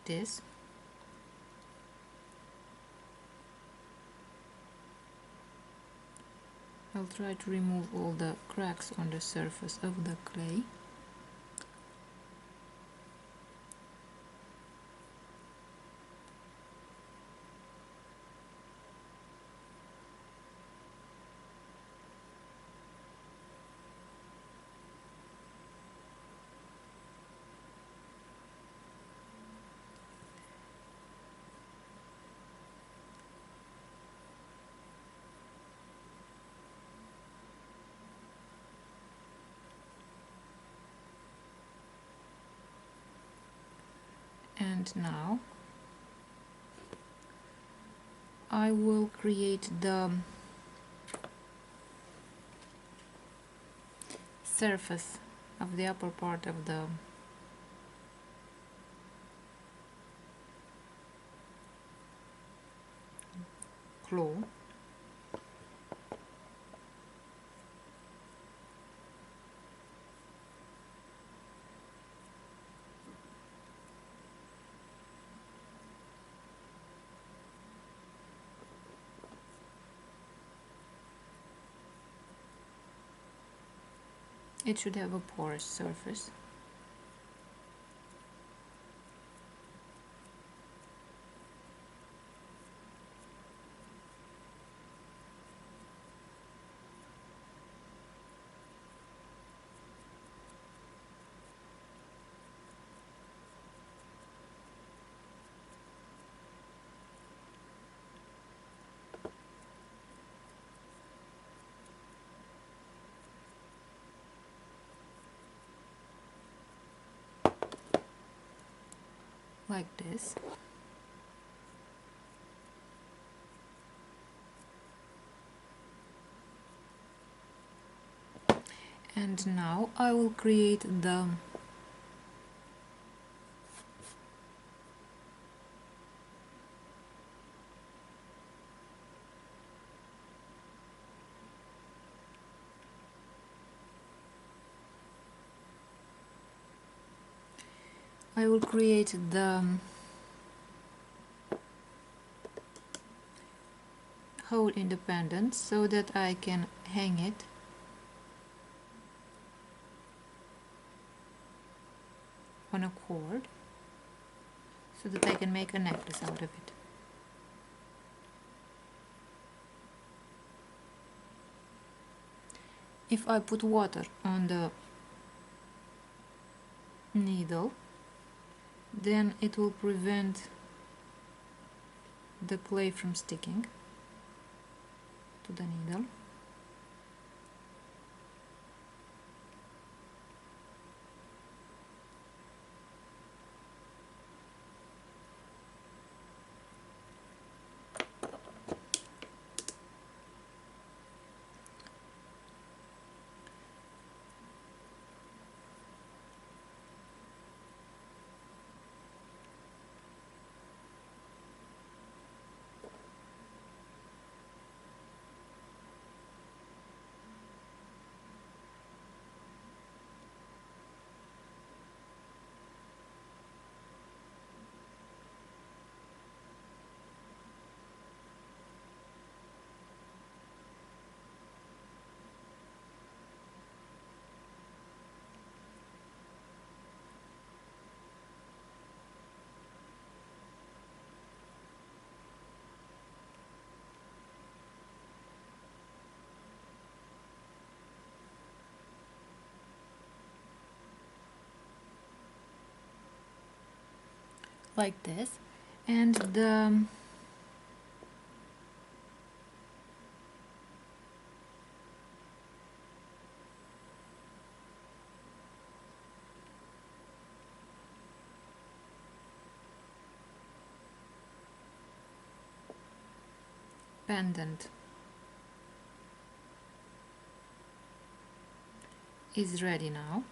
this. I'll try to remove all the cracks on the surface of the clay. And now I will create the surface of the upper part of the claw. It should have a porous surface. Like this. And now I will create the hole independent so that I can hang it on a cord so that I can make a necklace out of it. If I put water on the needle, then it will prevent the clay from sticking to the needle. Like this, and the pendant is ready now.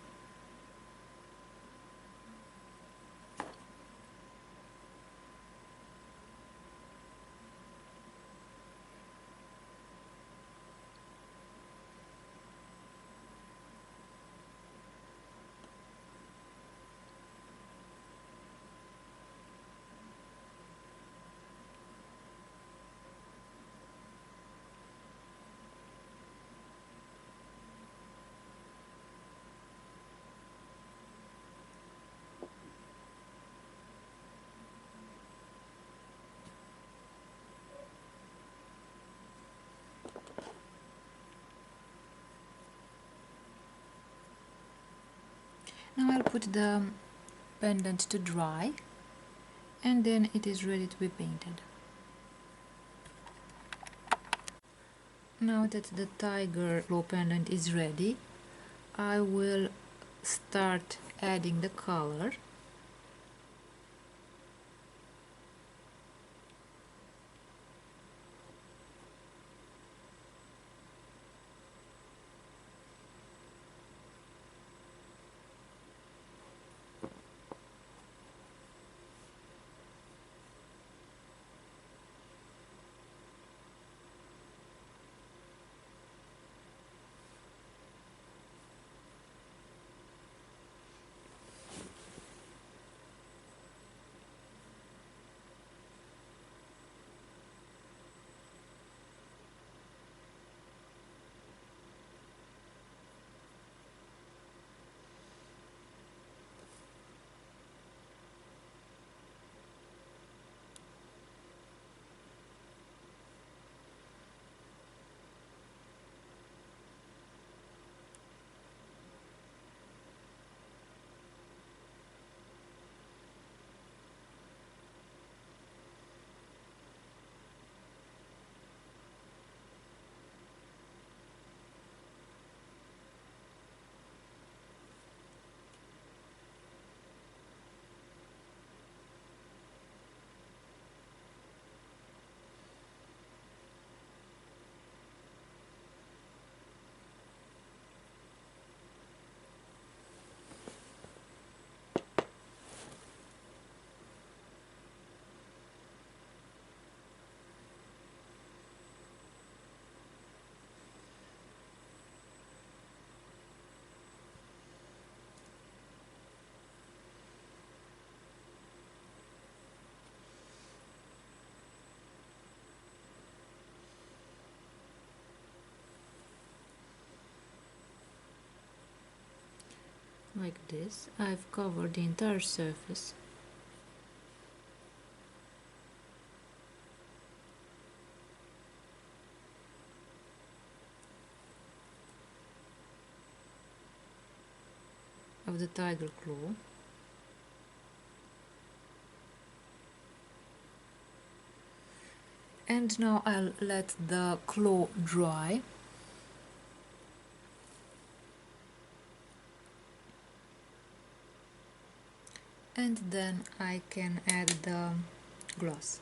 Now I'll put the pendant to dry, and then it is ready to be painted. Now that the tiger claw pendant is ready, I will start adding the color. Like this, I've covered the entire surface. Of the tiger claw. And now I'll let the claw dry. And then I can add the gloss.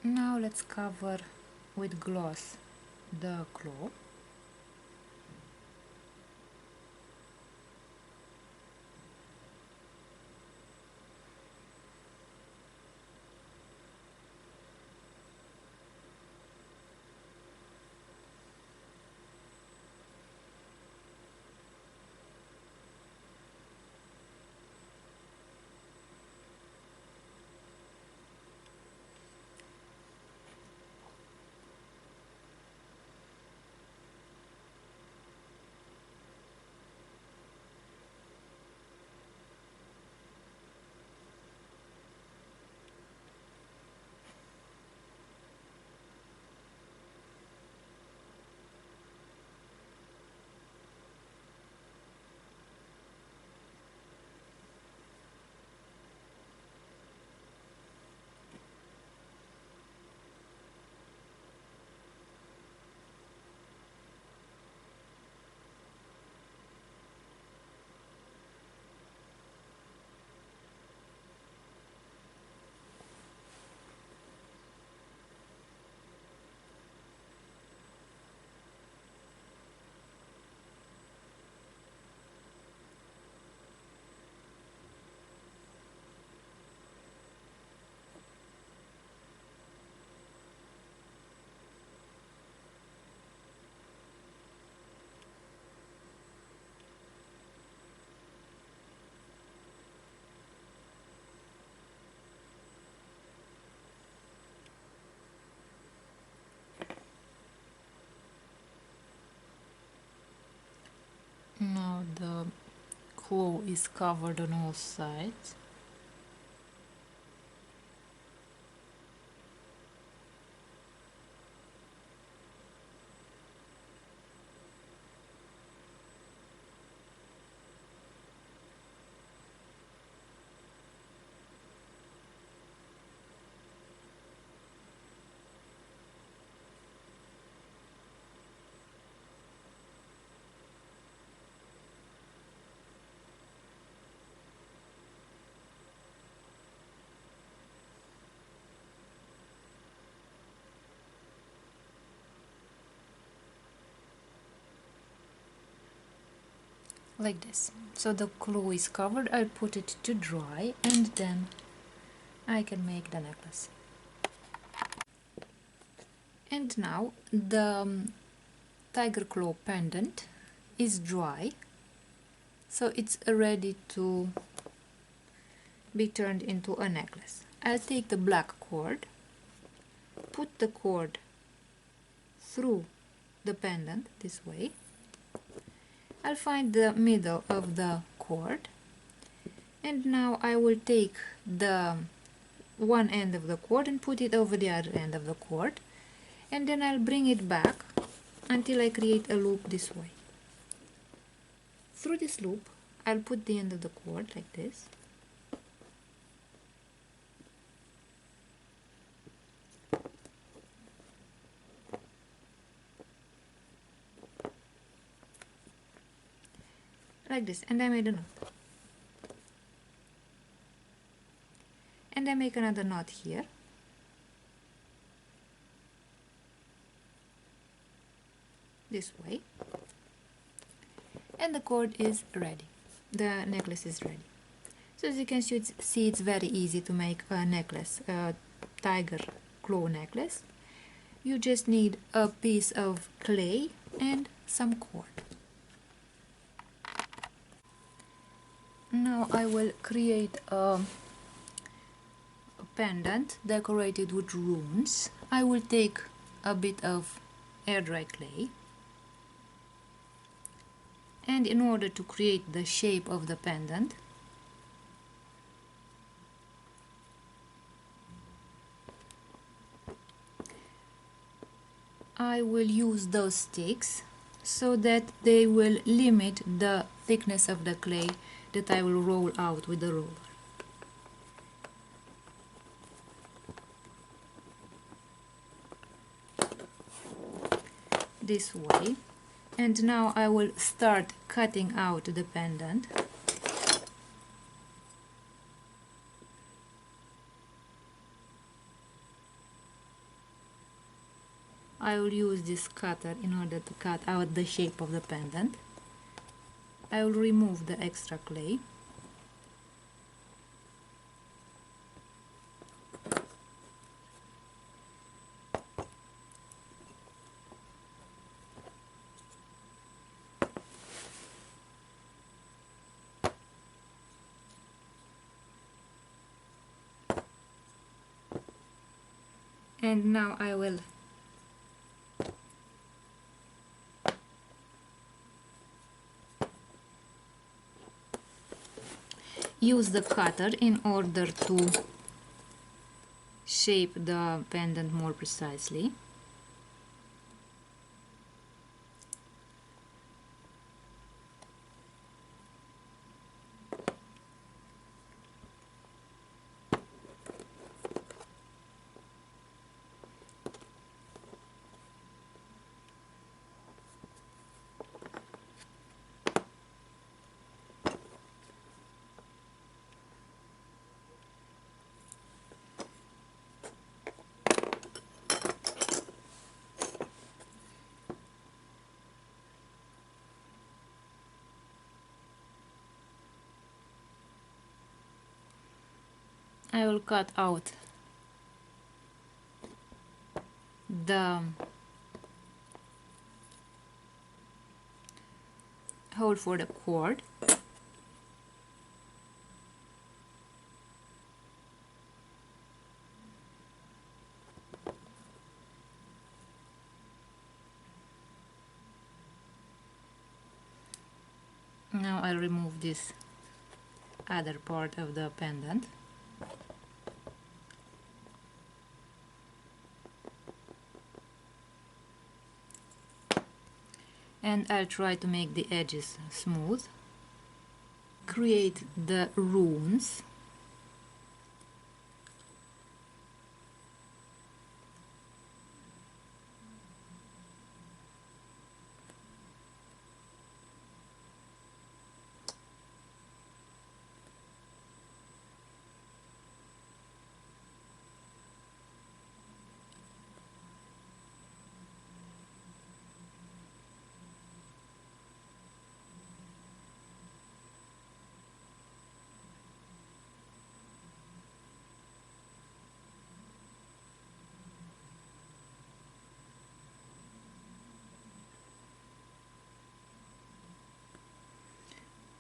Now let's cover with gloss the claw. Now the claw is covered on all sides. like this. So the glue is covered. I'll put it to dry and then I can make the necklace. And now the tiger claw pendant is dry, so it's ready to be turned into a necklace. I'll take the black cord, put the cord through the pendant this way. I'll find the middle of the cord, and now I will take the one end of the cord and put it over the other end of the cord, and then I'll bring it back until I create a loop this way. Through this loop I'll put the end of the cord like this, and I made a knot. And I make another knot here. This way. And the cord is ready. The necklace is ready. So as you can see, it's very easy to make a necklace, a tiger claw necklace. You just need a piece of clay and some cord. Now I will create a pendant decorated with runes. I will take a bit of air dry clay, and in order to create the shape of the pendant, I will use those sticks so that they will limit the thickness of the clay that I will roll out with the roller. This way. And now I will start cutting out the pendant. I will use this cutter in order to cut out the shape of the pendant. I will remove the extra clay. And now I will use the cutter in order to shape the pendant more precisely. I will cut out the hole for the cord. Now I'll remove this other part of the pendant. And I'll try to make the edges smooth. Create the runes.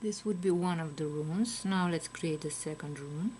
This would be one of the runes. Now let's create a second rune.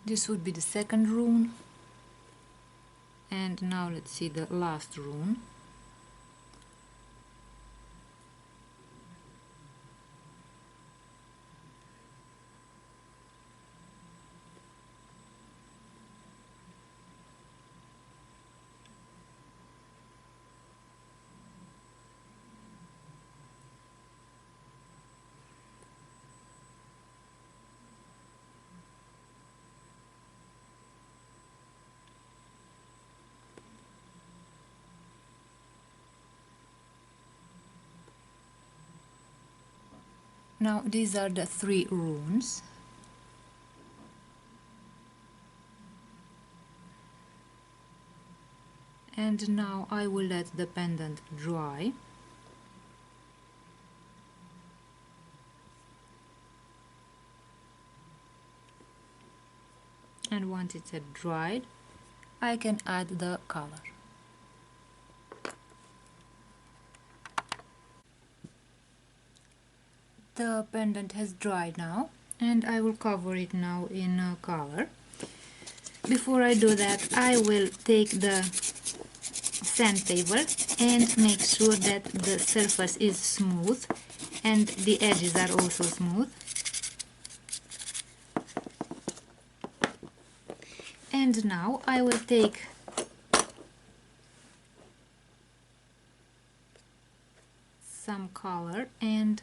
This would be the second rune. And now let's see the last rune. Now these are the 3 runes. And now I will let the pendant dry. And once it's dried, I can add the color. The pendant has dried now, and I will cover it now in color. Before I do that, I will take the sandpaper and make sure that the surface is smooth and the edges are also smooth. And now I will take some color and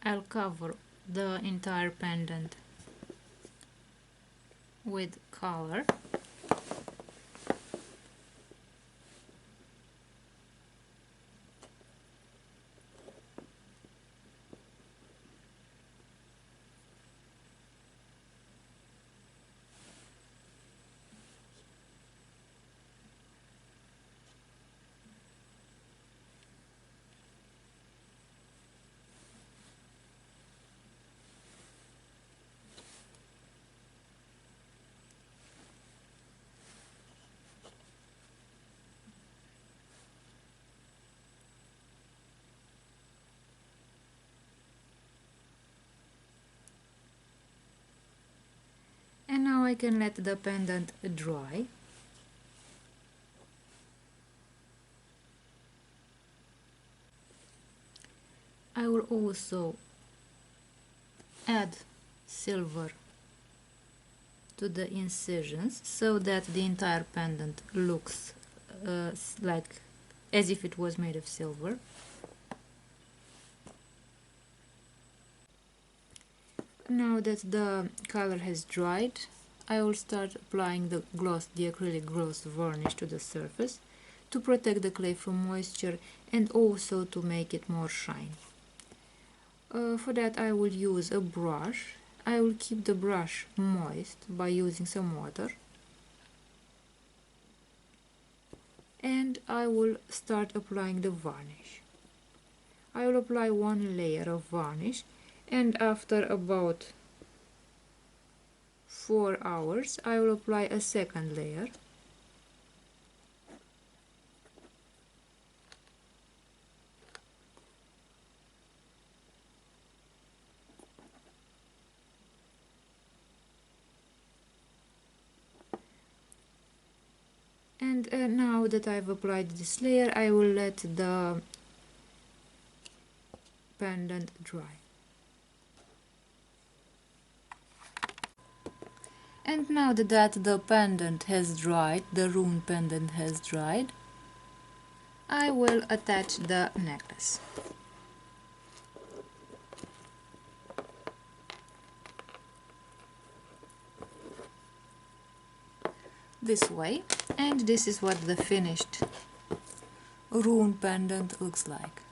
I'll cover the entire pendant with color. And now I can let the pendant dry. I will also add silver to the incisions so that the entire pendant looks like as if it was made of silver. Now that the color has dried, I will start applying the acrylic gloss varnish to the surface to protect the clay from moisture and also to make it more shiny. For that I will use a brush. I will keep the brush moist by using some water. And I will start applying the varnish. I will apply 1 layer of varnish, and after about 4 hours I will apply a second layer. And now that I've applied this layer, I will let the pendant dry. And now that the pendant has dried, the rune pendant has dried, I will attach the necklace. This way, and this is what the finished rune pendant looks like.